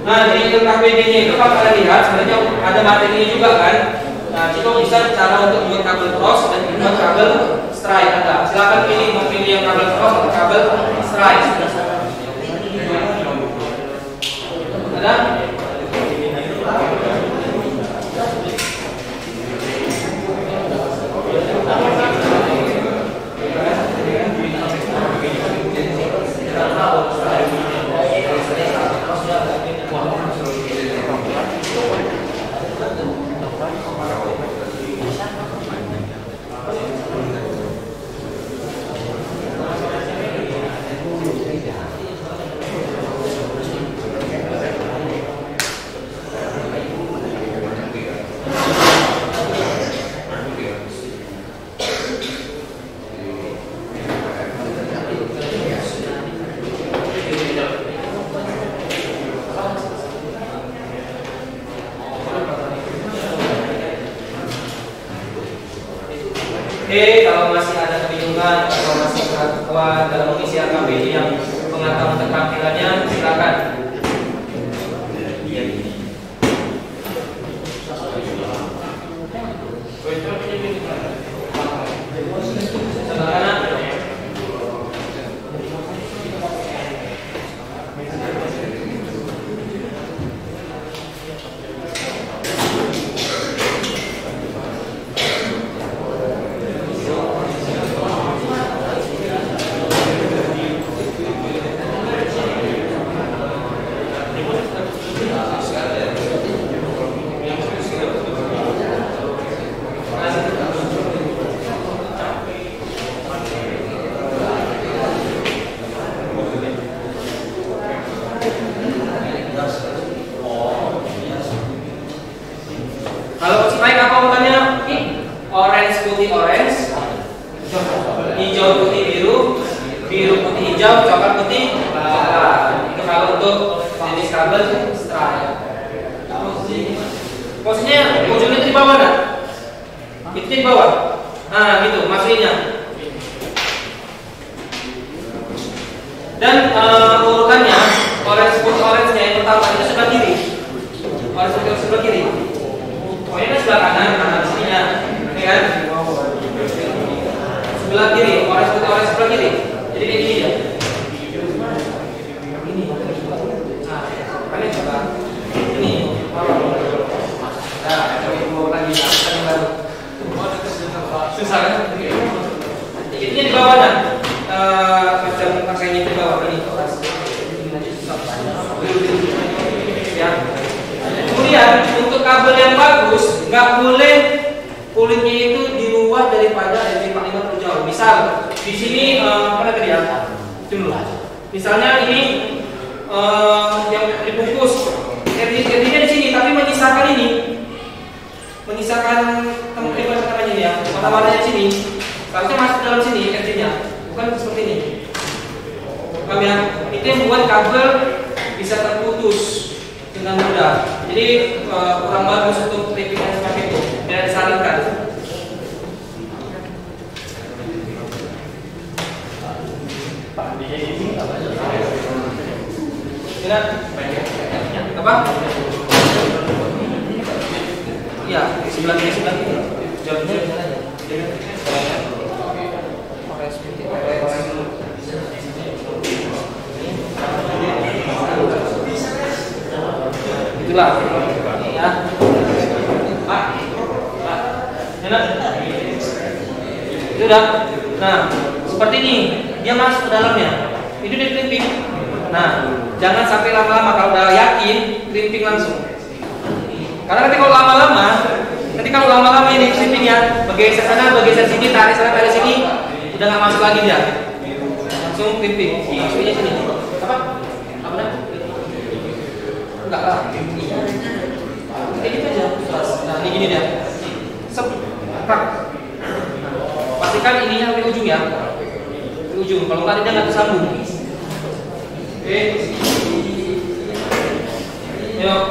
Nah, di KPD-nya itu kalau kalian lihat sebenarnya ada materinya juga kan. Nah, itu bisa cara untuk membuat kabel cross dan membuat kabel strike ada. Silakan pilih, mau pilih yang kabel cross atau kabel strike. Ada? Kalau masih ada kebingungan atau masih keraguan dalam mengisi AKBD yang pengetahuan keterampilannya, silakan. Kalau strike apa urutannya? Orange putih orange, hijau putih biru, biru putih hijau, coklat putih coklat. Itu kalau untuk jenis kabel strike. Posisinya ujungnya di bawah nak? Itu di bawah. Nah gitu maksudnya. Dan urutannya orange putih orange nya yang pertama itu sebelah kiri. Orange putih sebelah kiri. Oh ini kan sebelah kanan sininya, ya kan? Sebelah kiri, orange putih orange sebelah kiri. Jadi kayak gini ya. Ini. Nah, kalian coba. Ini. Nah, coba lagi yang baru. Susah kan? Itunya di bawah kan? Macam pakainya di bawah ini. Ya. Kemudian untuk kabel yang bagus nggak boleh kulitnya itu di luar daripada LP45 terjauh. Misal di sini apa tadi ya? Dulu. Misalnya ini yang dibungkus RD-nya di sini, tapi menyisakan ini, menyisakan tempat namanya ini ya, warna-warnanya sini. Seharusnya masuk dalam sini RD-nya, bukan seperti ini. Paham ya? Itu yang membuat kabel bisa terputus dengan mudah. Jadi kurang bagus untuk tripping seperti itu, tidak disarankan. Tidak apa? Ya, sebelah kiri jawabnya itulah ya. Itu udah. Nah, seperti ini dia masuk ke dalamnya. Itu di crimping. Nah, jangan sampai lama-lama. Kalau udah yakin, crimping langsung. Karena nanti kalau lama-lama ini crimpingnya bergeser sana, bergeser sini, tarik sana, tarik sini, udah nggak masuk lagi dia. Langsung crimping. Maksudnya sini. Apa? Apa dah? Enggak lah. Kayak gitu aja. Nah, ini gini dia. Pastikan ininya sampai ujung ya. Sampai ujung. Kalau nggak dia nggak tersambung. Oke. Yuk.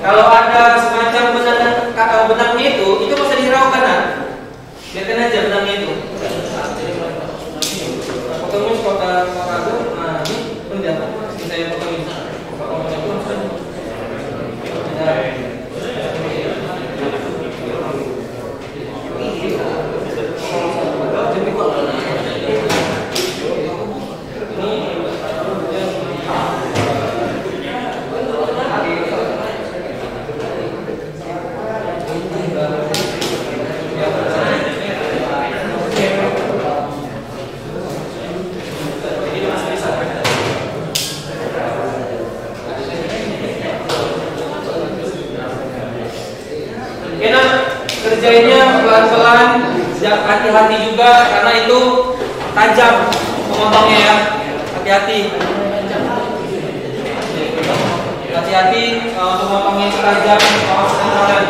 Kalau ada semacam benangnya itu bisa dihiraukan kan? Biarkan aja benangnya itu. potongnya kota itu, nah ini pendidikan saya potong ini. Potongnya itu kerjainnya pelan-pelan, hati-hati juga karena itu tajam memotongnya ya. Hati-hati. Hati-hati untuk memotongnya itu tajam, awas pelan.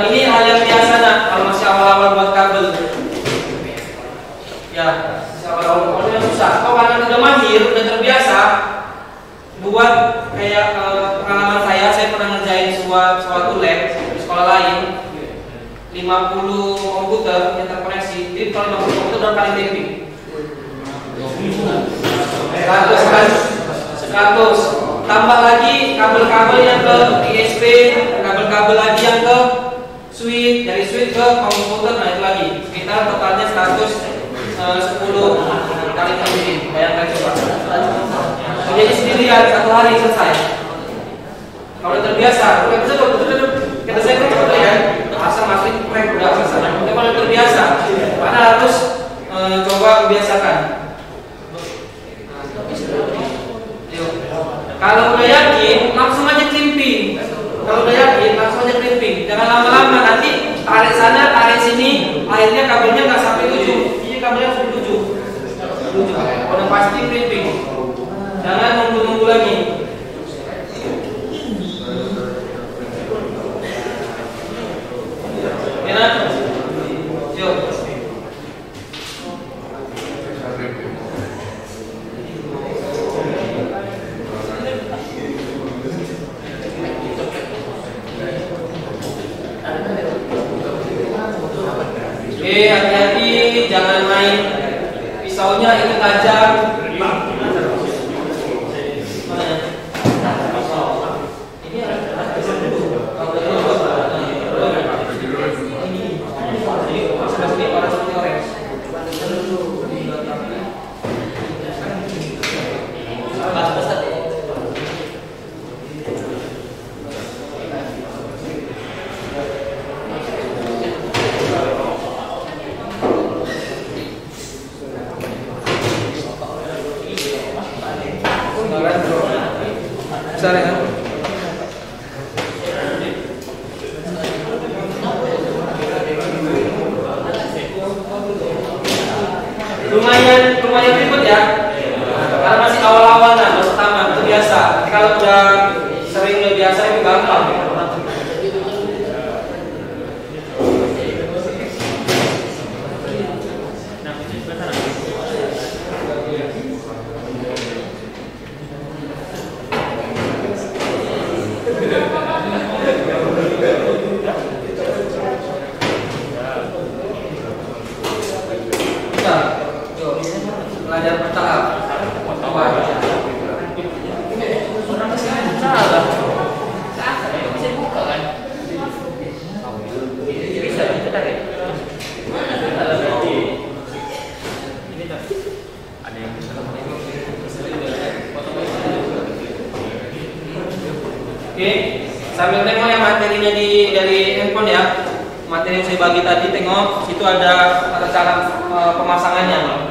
Ini hal yang biasa nak kalau masih awal-awal buat kabel. Ya, masih awal-awal yang susah. Kalau kalian udah mahir, udah terbiasa buat kayak pengalaman saya pernah ngerjain suatu lab di sekolah lain, 50 komputer yang terkoneksi. Jadi kalau 50 komputer udah kali taping 100 tambah lagi kabel-kabel yang ke ISP, kabel-kabel lagi yang ke switch, dari switch ke komputer, nah itu lagi sekitar totalnya 110 kali taping. Bayangkan coba. Jadi sendirian satu hari selesai. Kalau terbiasa, kita saya kan ya, asal masuk proyek udah selesai. Tapi kalau terbiasa, mana harus coba biasakan. Kalau udah yakin, langsung aja clipping. Kalau udah yakin, langsung aja clipping. Jangan lama-lama, nanti tarik sana, tarik sini, akhirnya kabelnya nggak sampai ujung. Ini kabelnya sampai ujung. Udah pasti clipping. Jangan nunggu-nunggu lagi. Enak? Yuk. Hati-hati, jangan main pisaunya itu tajam. Besar ya? Lumayan ribet ya. Karena masih awal-awal nah, masih taman itu biasa. Tapi kalau udah sering udah biasa itu gampang. Belajar bertahap. Oke, sambil tengok yang materinya dari handphone ya. Materi yang saya bagi tadi, tengok situ ada cara pemasangannya.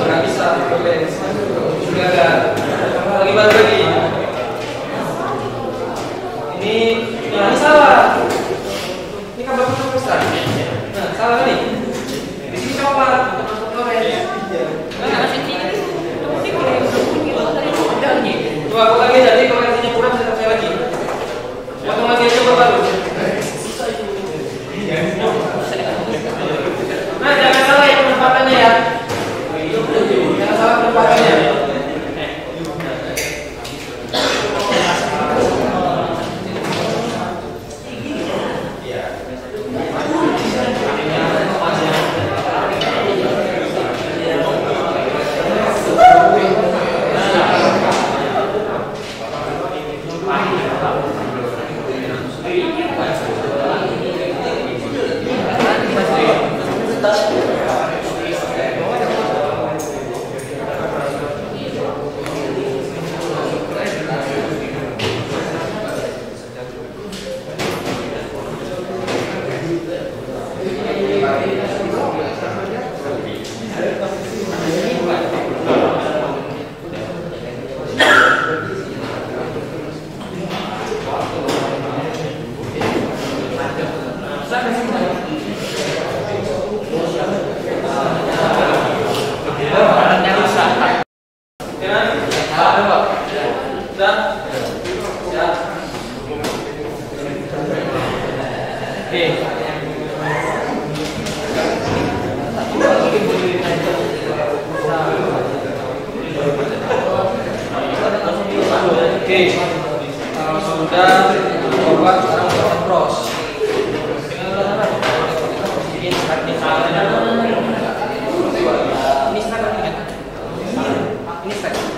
Nggak bisa. Sudah nggak? Lagi baru lagi. Ini salah. Ini kan bapak besar. Nah, salah kali. Di sini coba. Coba aku lagi jadi kalau artinya kurang saya lagi. Potong lagi aja baru. Nah, jangan salah ya penempatannya ya. Jangan salah penempatannya. Oke, kalau sudah coba sekarang kita cross. Ini start.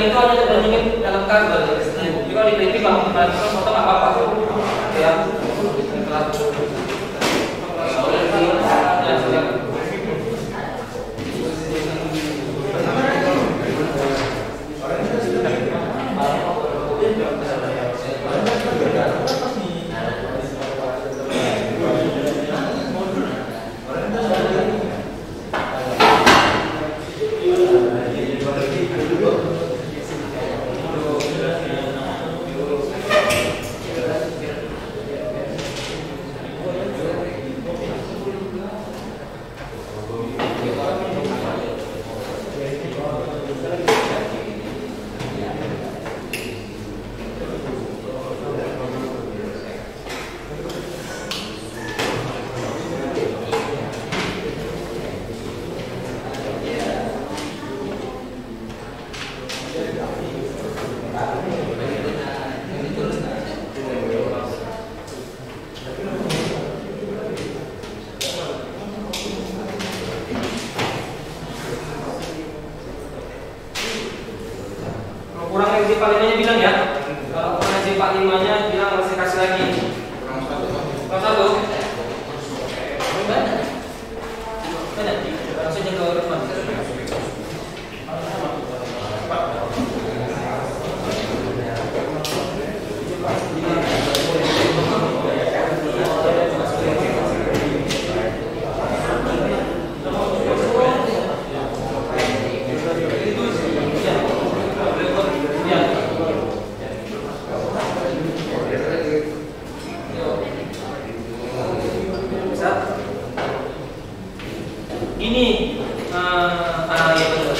itu hanya tercermin dalam kabel. Jadi kalau diteliti kalau kita foto nggak apa-apa ya. Kurang SJ 45-nya bilang ya. Kalau kurang SJ 45-nya bilang masih kasih lagi. Kurang satu. Banyak. Langsung ke depan. Ini ya betul.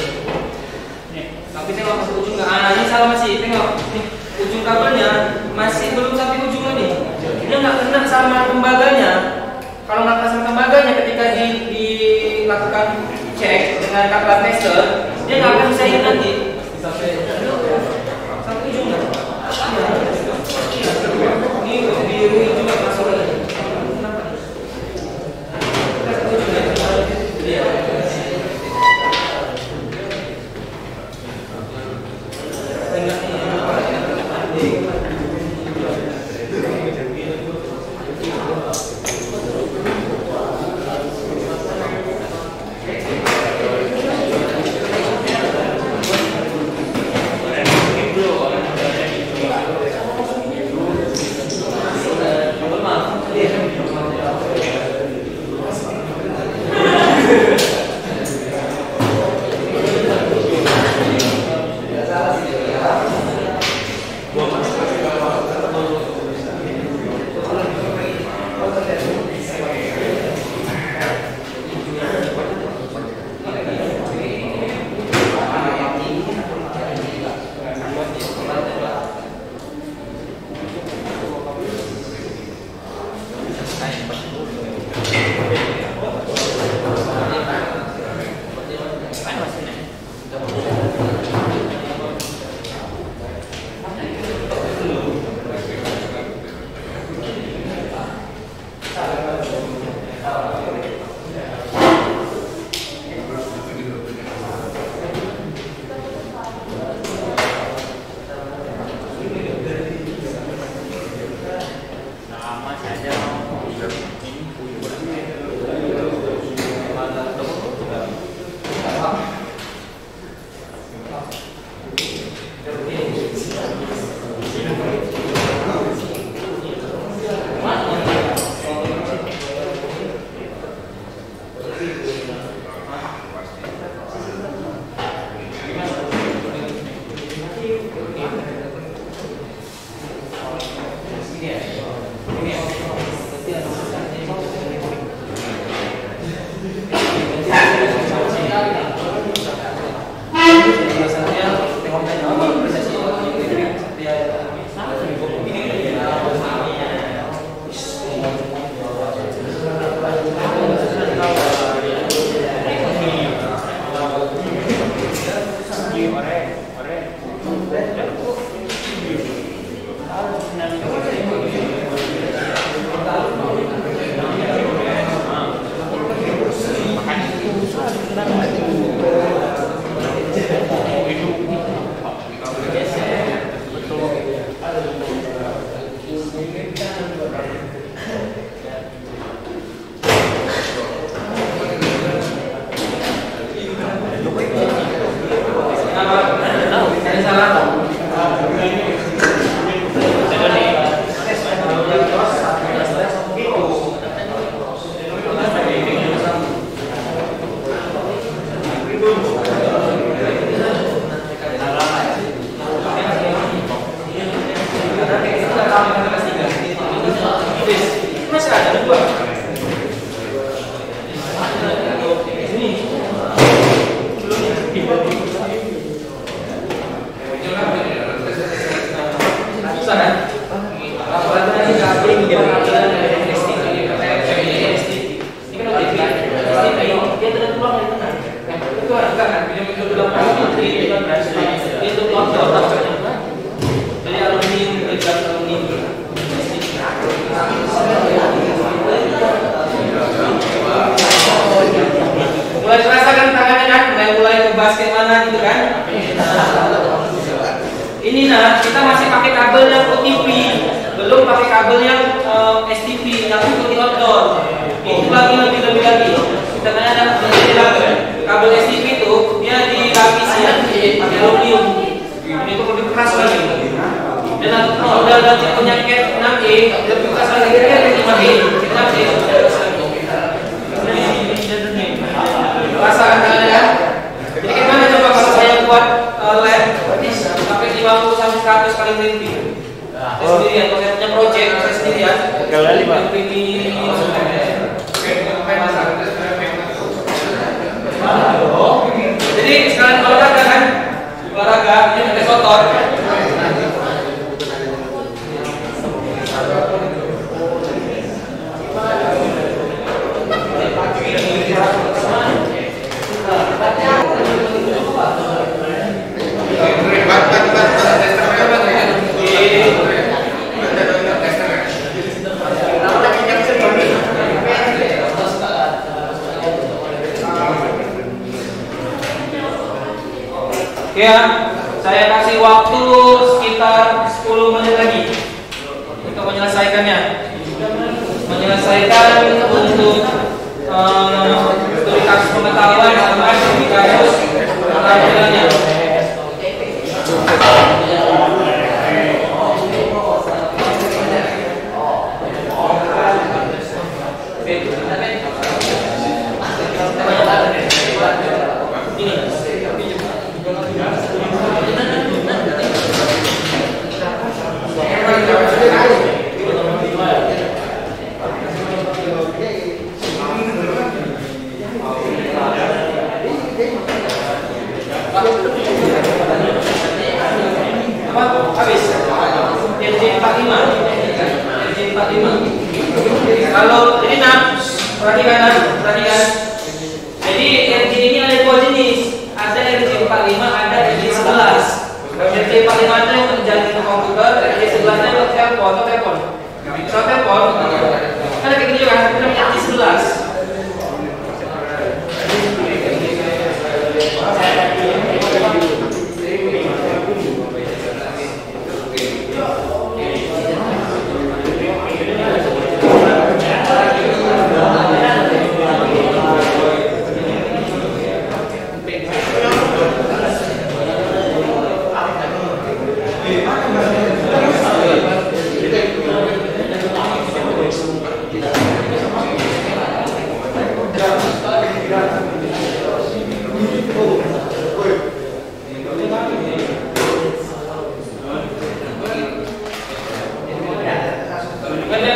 Nih, tapi tengok masih ujung nggak? Ini salah masih. Tengok, nih ujung kabelnya masih belum sampai ujung lagi. Dia nggak kena sama tembaganya. Kalau nggak kena sama tembaganya, ketika dilakukan cek dengan kapal tester, dia nggak akan bisa ini nanti. Sampai ujung nggak? Ini biru ujung nggak masuk lagi. Kenapa nih? Sampai ujung nggak? Iya. Ini nah, kita masih pakai kabel yang OTP, belum pakai kabel yang STP yang untuk di outdoor. Itu lagi lebih lagi. Kita tanya ada kabel STP itu dia dilapisi ya, pakai aluminium. Ini itu lebih keras lagi. Dan kalau udah penyakit 6E lebih keras lagi, kita 5E, kita rasakan ya. Jadi gimana coba kalau saya buat lab pakai 50 sampai 100 kali mimpi? Saya sendirian, kalau saya punya project saya sendirian. Kali 5. Jadi sekalian olahraga kan, olahraga ini pakai sotor. Ya, saya kasih waktu sekitar 10 menit lagi untuk menyelesaikannya. Menyelesaikan untuk studi kasus pengetahuan sama studi kasus keterampilannya. Habis RJ 45 kalau ini perhatikan jadi RJ ini ada dua jenis, ada RJ 45 ada RJ 11. RJ 45 itu yang terjadi di komputer, RJ 11 nya untuk telepon kan kayak gini juga, kita punya RJ 11.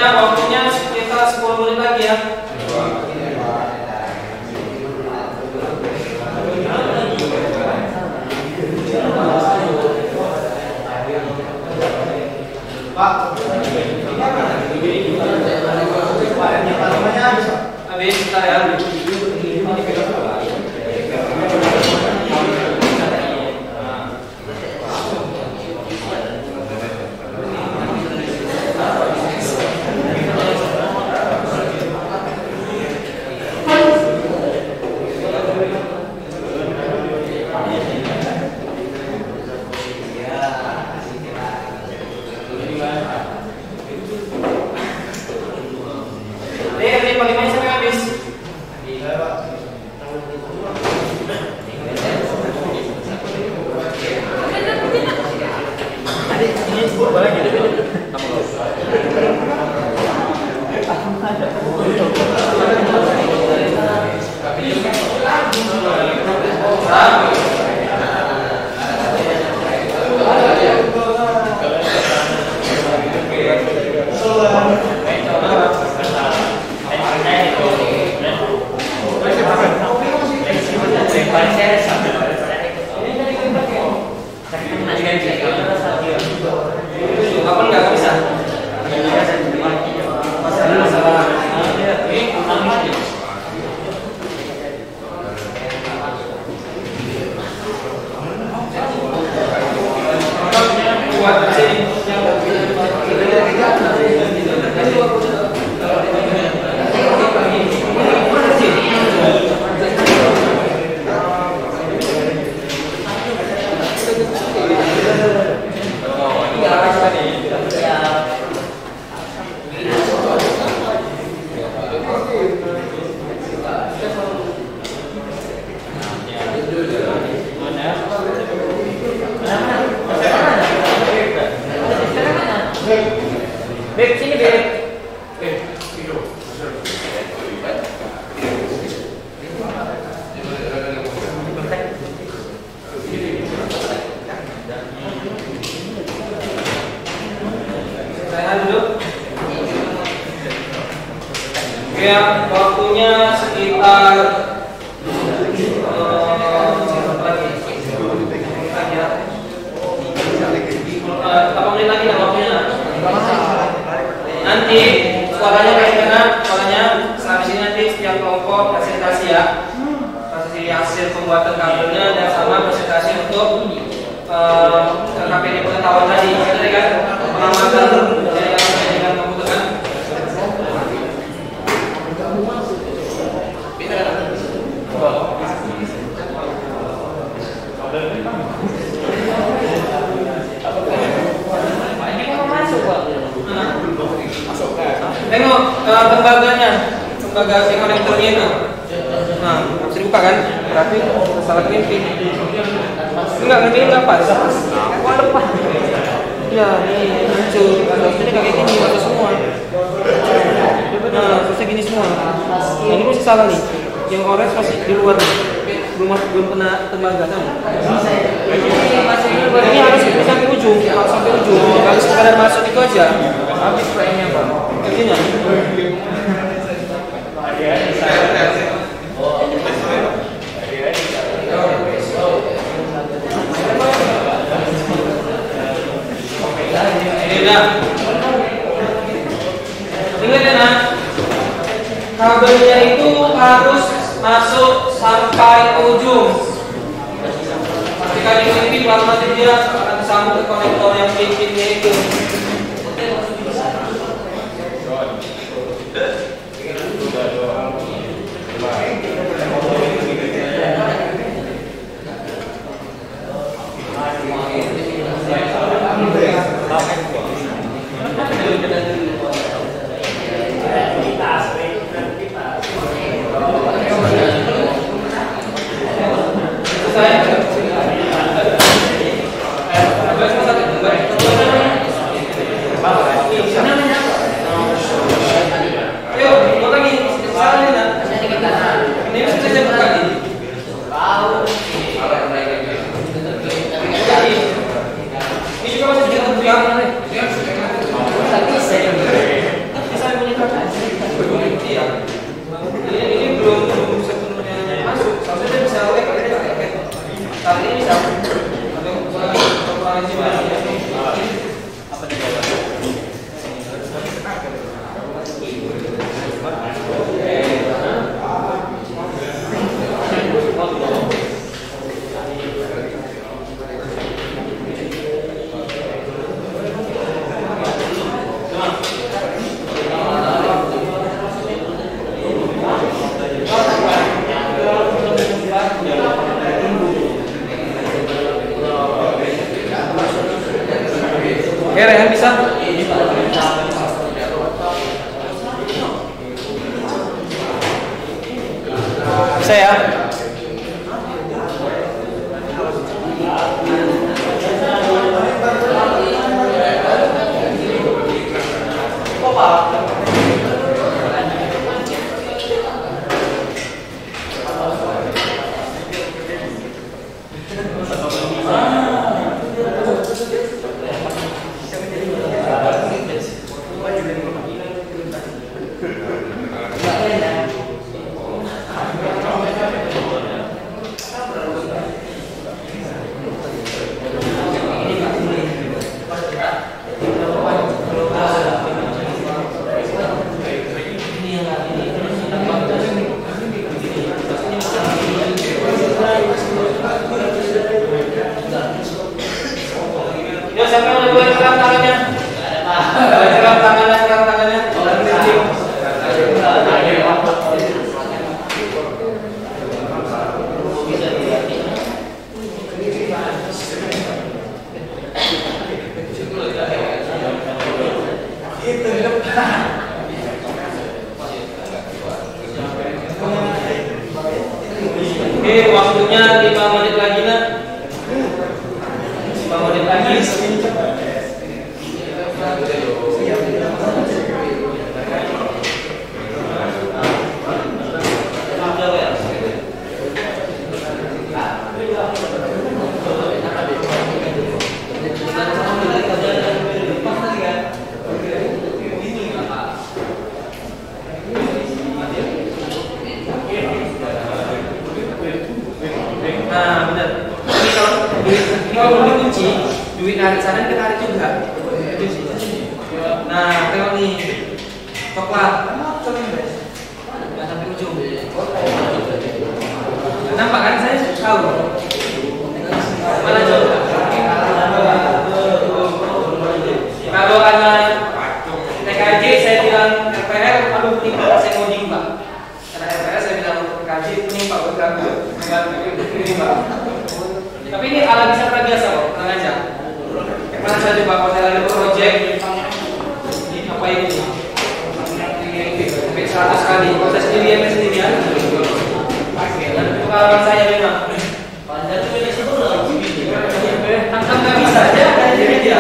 Waktunya sekitar 10 menit lagi ya. Habis kita ya. Kapan nggak bisa? Ya, waktunya sekitar 8 menit lagi lah waktunya. Nanti suaranya kayak gimana? Suaranya sampai sini nanti setiap kelompok presentasi ya. Presentasi hasil pembuatan kabelnya dan sama presentasi untuk KPD pengetahuan tadi. Tadi kan pengamatan dari yang dengan komputer kan. Tengok tembaganya, tembaga si konektornya itu. Nah, bisa dibuka kan? Berarti salah krimping. Enggak, krimping enggak pas. Wah, lepas. Ya, ini hancur. Kalau ini kayak gini waduh semua. Nah, terusnya gini semua. Nah, ini masih salah nih. Yang orange masih di luar nih. Belum kena tembaga kan? Ini harus sampai ujung, sampai ujung. Kalau sekadar masuk itu aja. Habis kayaknya Pak. Kerjanya. Ingat ya nak, kabelnya itu harus masuk sampai ujung. Ketika diklipping lalu nanti dia akan sambung ke konektor yang klippingnya itu. Rehan bisa? Bisa ya? Oke, waktunya 5 menit lagi nak. 5 menit lagi. pegang kunci, duit narik sana kita tarik juga. Nah, tengok nih, coklat, nggak sampai ujung. Nampak kan saya tahu. Mana coba? Kalau anak TKJ saya bilang RPR, aduh ini Pak, saya mau nimba. Karena RPR saya bilang TKJ ini Pak bergabung ini Pak. Tapi ini ala bisa biasa kok, tenang aja. Kemarin saya coba hotel ada project ini apa ini? Sampai 100 kali, saya sendiri ya sendirian. Dan pengalaman saya memang. Tantang nggak bisa aja, jadi dia.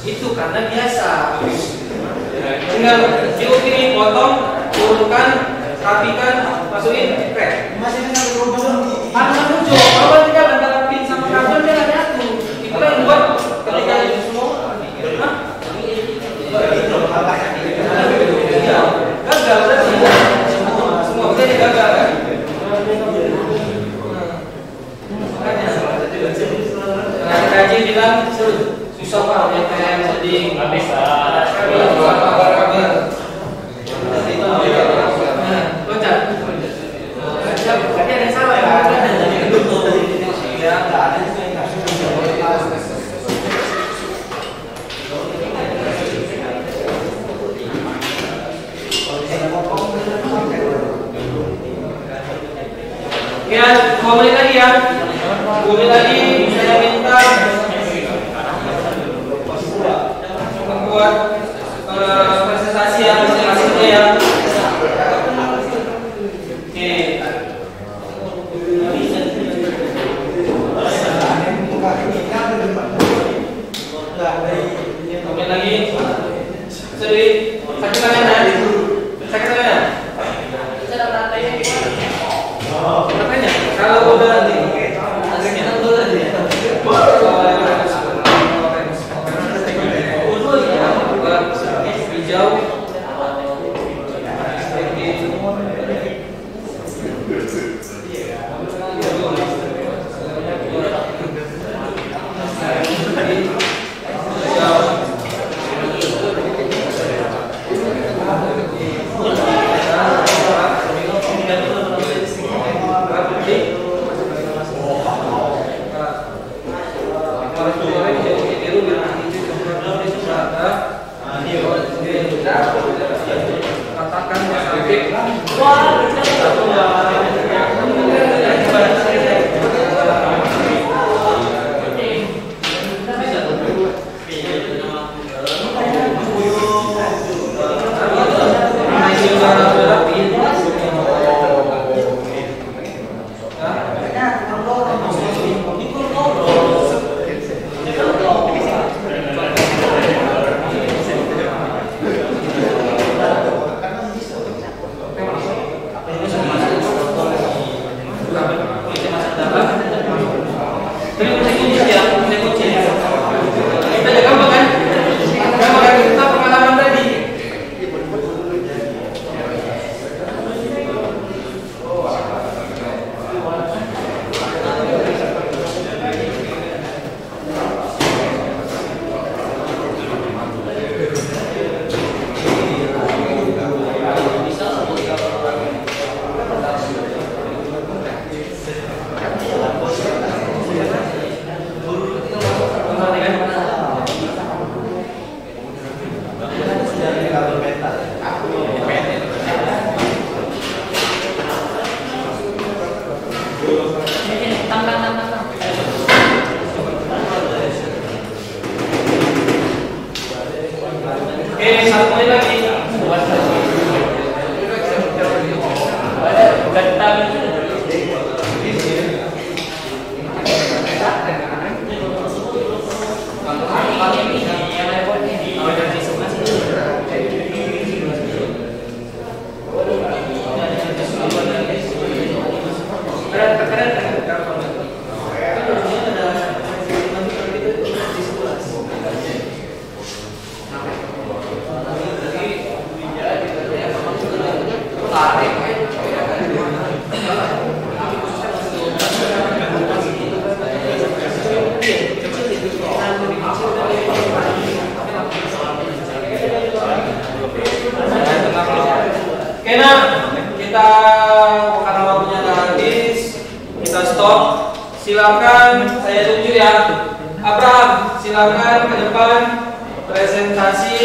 Itu karena biasa. Tinggal diupin, potong, urutkan, rapikan, masukin, krek. Panas muncul. Kalau tinggal antara pin sama kabel dia nggak nyatu. Itulah yang buat ketika itu semua. Iya, gagal berarti. Semua kita gagal kan? Makanya kaji bilang susah pak, yang sedih. Nggak bisa. Loncat. Berarti ada yang salah ya? Ya, 2 menit lagi ya. 2 menit lagi saya minta membuat presentasi yang masing-masing ya. Oke. Komen lagi. Sedih. Sakit tangan ya? Sakit tangan ya? Makanya kalau udah hijau Oke, 1 menit lagi. Oke, nah, kita karena waktunya nggak habis, kita stop. Silakan saya tunjuk ya. Abraham, silakan ke depan presentasi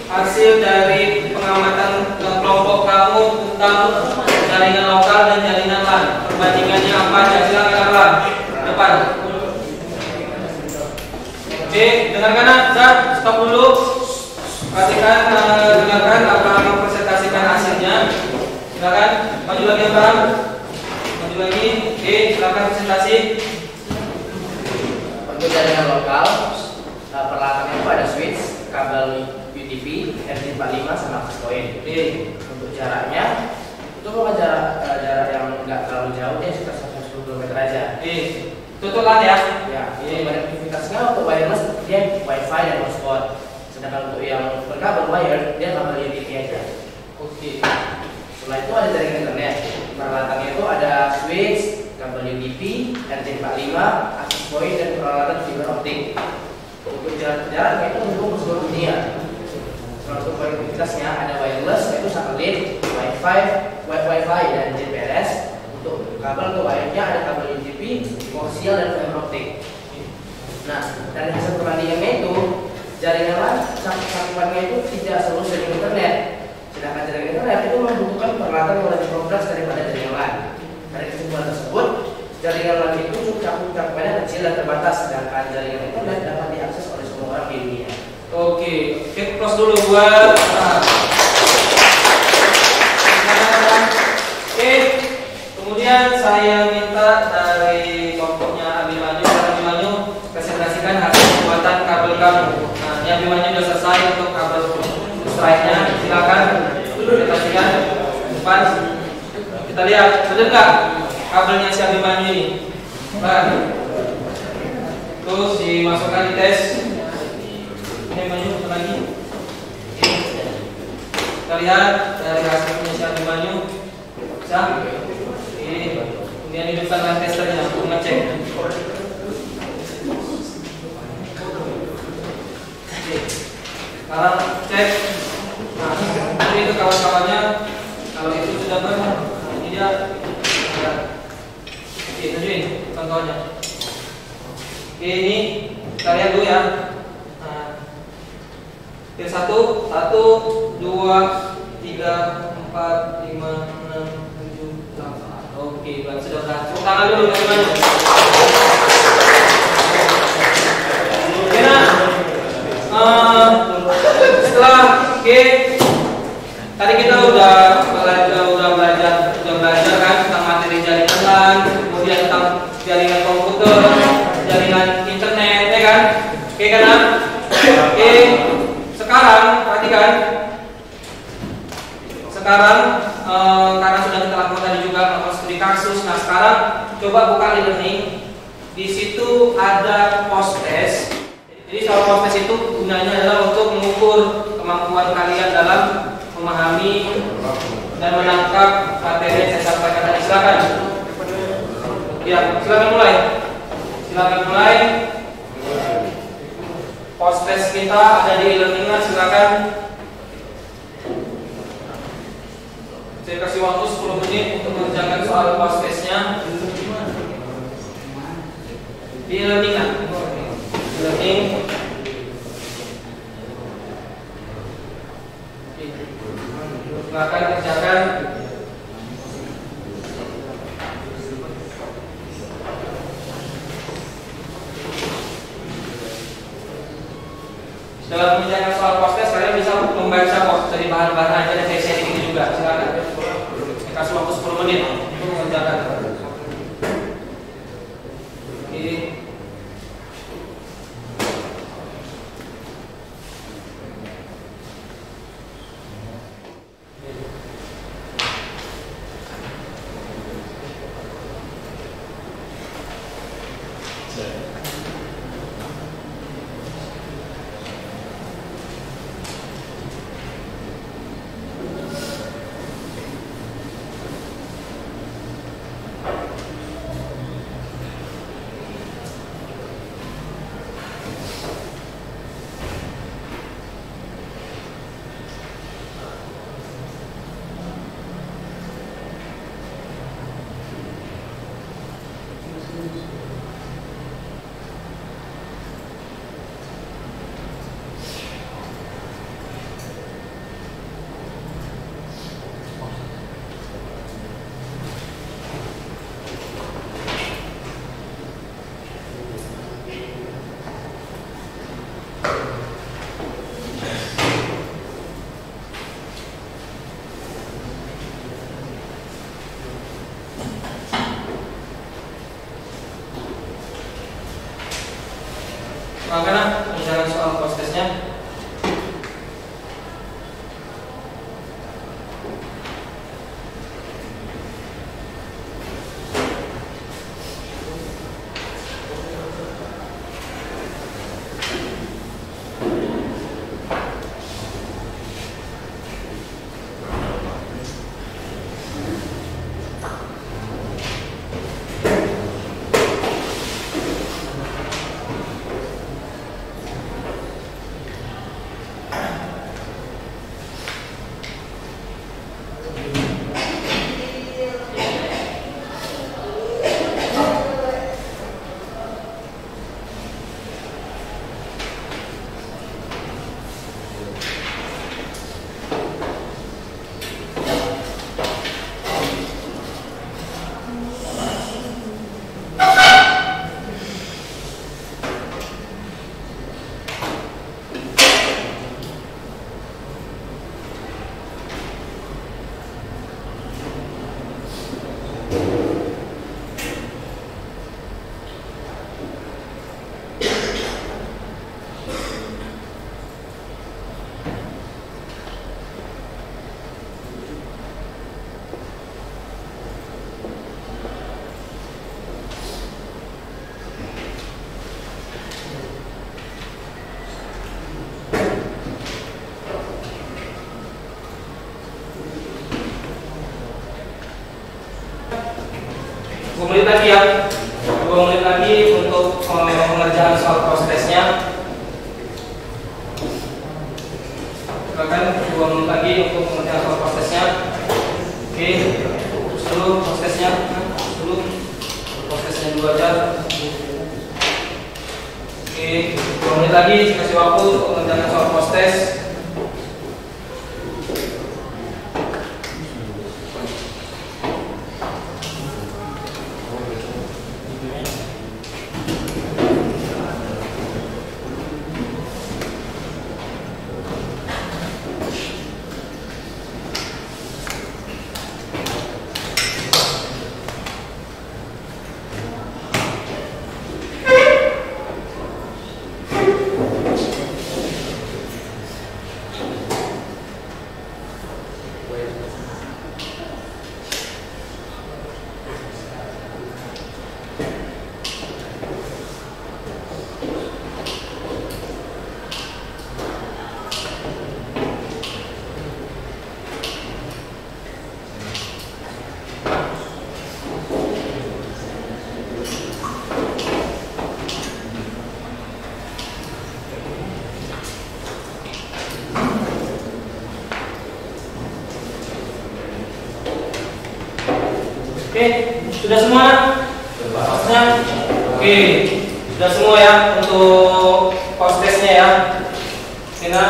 hasil dari pengamatan kelompok kamu tentang jaringan lokal dan jaringan LAN. Perbandingannya apa aja? Silakan Abraham, depan. Oke, dengarkan Zak, stop dulu. Perhatikan, dengarkan Abraham mempresentasikan hasilnya. Silakan, maju lagi Abraham. Maju lagi. Oke, silakan presentasi. Untuk jaringan lokal, peralatannya itu ada switch, kabel UTP, RJ45 sama access point. Oke. Untuk jaraknya itu bukan jarak yang nggak terlalu jauh, dia sekitar 110 km aja. Oke, tutup LAN ya. Ya, konektivitasnya untuk wireless dia WiFi dan hotspot. Sedangkan untuk yang berkabel wire dia kabel UTP aja. Oke. Setelah itu ada jaringan internet. Peralatannya itu ada switch, kabel UTP, RJ45, access point dan peralatan fiber optik. Untuk jaraknya itu untuk seluruh dunia. Untuk konektivitasnya ada wireless yaitu satelit, Wi-Fi dan GPS. Untuk kabel ke wire-nya ada kabel UTP, koaksial dan fiber optik. Nah, dari hasil perbandingannya itu jaringan LAN cakupannya itu tidak selus jaringan internet. Sedangkan jaringan internet itu membutuhkan peralatan yang lebih kompleks daripada jaringan LAN. Dari kesimpulan tersebut, jaringan LAN itu cakupannya kecil dan terbatas, sedangkan jaringan internet dapat diakses oleh semua orang di dunia. Oke, close dulu buat. Oke, kemudian saya minta dari kelompoknya Abimanyu presentasikan hasil pembuatan kabel kamu. Nah, ini Abimanyu sudah selesai untuk kabel strike-nya. Silakan presentasikan depan. Kita lihat, benar nggak kabelnya si Abimanyu ini? Baik. Terus dimasukkan di tes. Ini Abimanyu lagi. Kita lihat dari hasil si Abimanyu. Bisa? Kemudian hidupkan LAN testernya untuk ngecek. Sekarang cek. Nah, jadi itu kawan-kawannya. Kalau itu sudah benar, ini dia. Oke, tunjukin contohnya. Oke, ini kita lihat dulu ya. Nah, oke, 1, 2, 3, 4, 5, 6, 7, 8. Oke, baik, sudah berhasil. Tepuk tangan dulu teman-teman. Oke, nah. Setelah tadi kita udah belajar kan tentang materi jaringan LAN, kemudian tentang jaringan komputer, jaringan internet, ya kan? Oke kan? Oke, sekarang perhatikan. Sekarang karena sudah kita lakukan tadi juga melakukan studi kasus. Nah sekarang coba buka e-learning. Di situ ada post test. Jadi soal post test itu gunanya adalah untuk mengukur kemampuan kalian dalam memahami dan menangkap materi yang saya sampaikan tadi. Silakan. Ya, silakan mulai. Silakan mulai. Post test kita ada di e-learning. Silakan. Saya kasih waktu 10 menit untuk mengerjakan soal post testnya. Di e-learning. E-learning. Silakan kerjakan. Dalam mengerjakan soal post test, kalian bisa membaca kok dari bahan-bahan aja dan saya sharing ini juga. Silakan. Saya kasih waktu 10 menit untuk mengerjakan. Oke. Bagaimana menjalani soal prosesnya? Menit lagi ya, 2 menit lagi untuk pengerjaan soal prosesnya. Silakan 2 menit lagi untuk pengerjaan soal prosesnya. Oke, terus dulu prosesnya, prosesnya dulu aja. Oke, 2 menit lagi kasih waktu untuk pengerjaan soal proses. Oke, sudah semua? Prosesnya? Oke, sudah semua ya untuk prosesnya ya. Oke, nah,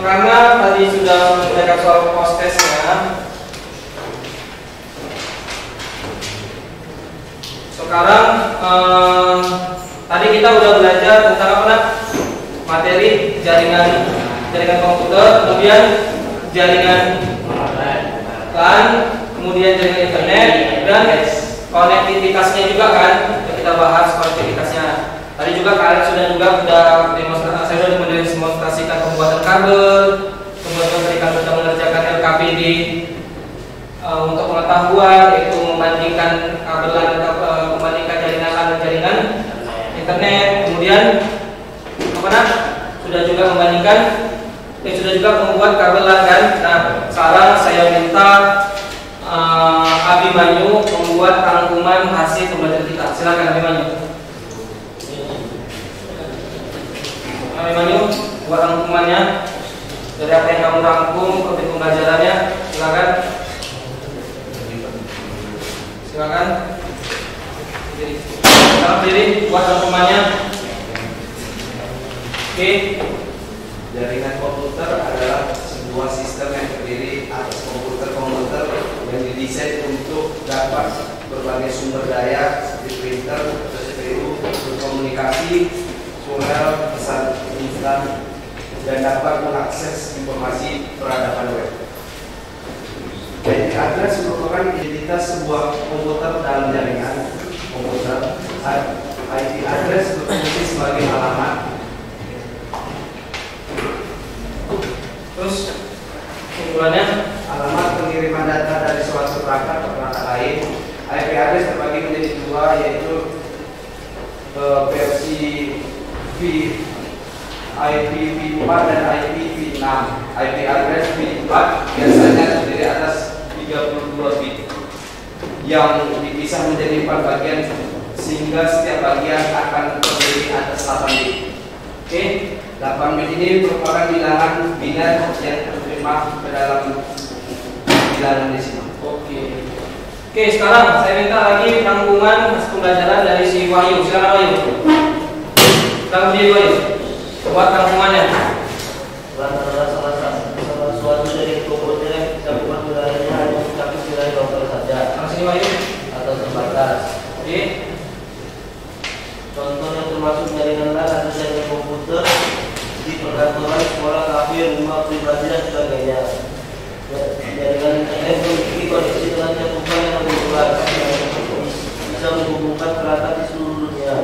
karena tadi sudah mengerjakan soal prosesnya, sekarang tadi kita udah belajar tentang apa nak? Materi materi jaringan komputer, kemudian jaringan LAN, kemudian jaringan internet, dan konektivitasnya juga kan. Kita bahas konektivitasnya. Tadi juga kalian saya sudah mendemonstrasikan pembuatan kabel, kemudian ketika sudah mengerjakan LKPD untuk pengetahuan, yaitu membandingkan kabel LAN, membandingkan jaringan LAN dan jaringan internet. Kemudian sudah juga membandingkan, sudah juga membuat kabel LAN kan. Nah, sekarang saya minta Abimanyu membuat rangkuman hasil pembelajaran kita. Silakan Abimanyu. Abimanyu, buat rangkumannya dari apa yang kamu rangkum topik pembelajarannya. Silakan. Silakan. Berdiri, buat rangkumannya. Oke. Jaringan komputer adalah sebuah sistem yang terdiri atas komputer-komputer yang didesain untuk dapat berbagai sumber daya seperti printer atau CPU, berkomunikasi, suara, pesan instan, dan dapat mengakses informasi peradaban web. IP address merupakan identitas sebuah komputer dalam jaringan komputer. IP address berfungsi sebagai alamat. Terus kumpulannya, alamat pengiriman data dari suatu perangkat ke perangkat lain. IP address terbagi menjadi dua, yaitu versi IP v4 dan IP v6. IP address v4 biasanya terdiri atas 32 bit yang dipisah menjadi 4 bagian, sehingga setiap bagian akan terdiri atas 8 bit. Oke, 8 bit ini merupakan bilangan biner yang terima ke dalam bilangan desimal. Oke, sekarang saya minta lagi rangkuman hasil pembelajaran dari si Wahyu. Silakan Wahyu. Silakan berdiri Wahyu. Buat rangkumannya. LAN adalah salah suatu dari komputer yang bisa buat wilayahnya hanya mencakup wilayah lokal saja. Sama sini Wahyu. Atau terbatas. Oke. Contoh yang termasuk jaringan LAN atau jaringan komputer di perkantoran, sekolah, kafe, rumah pribadi dan sebagainya. Jaringan internet memiliki koneksi dengan cakupan yang lebih luas, bisa menghubungkan perangkat di seluruh dunia.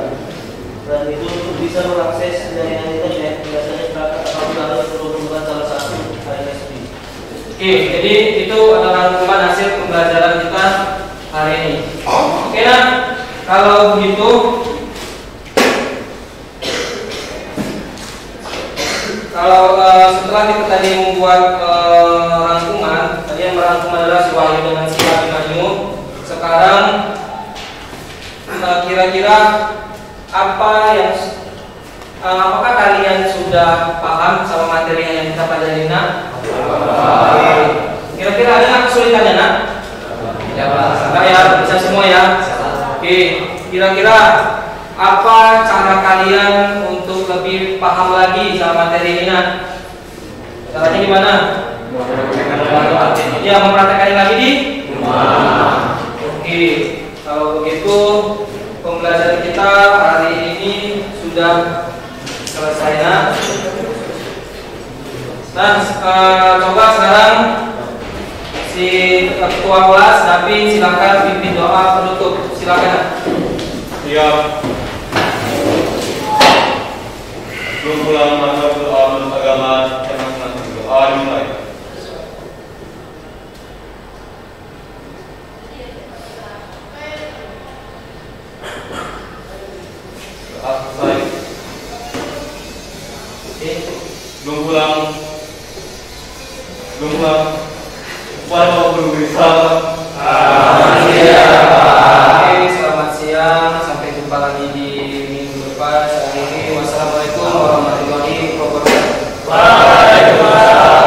Dan itu untuk bisa mengakses jaringan internet, biasanya perangkat apapun harus berhubungan salah satu ISP. Oke, jadi itu adalah rangkuman hasil pembelajaran kita hari ini. Oke, nah kalau begitu, setelah kita tadi membuat rangkuman, tadi yang merangkum adalah si Wahyu dengan si Abimanyu. Sekarang kira-kira apakah kalian sudah paham sama materi yang kita pelajari nak? Kira-kira ada nggak kesulitannya nak? Ya, bisa semua ya. Oke, kira-kira apa cara kalian untuk lebih paham lagi sama materi ini nak? Caranya gimana? Ya, mempraktekkan lagi di rumah. Oke, kalau begitu pembelajaran kita hari ini sudah selesai nak. Nah, coba sekarang si ketua kelas Nabi silakan pimpin doa penutup. Silakan. Siap. Kumpulan masa doa menurut agama yang masing-masing doa dimulai. Doa selesai. Kumpulan kepada guru besar. Selamat siang, sampai jumpa lagi di minggu depan. Hari ini wassalamualaikum warahmatullahi wabarakatuh. Waalaikumsalam.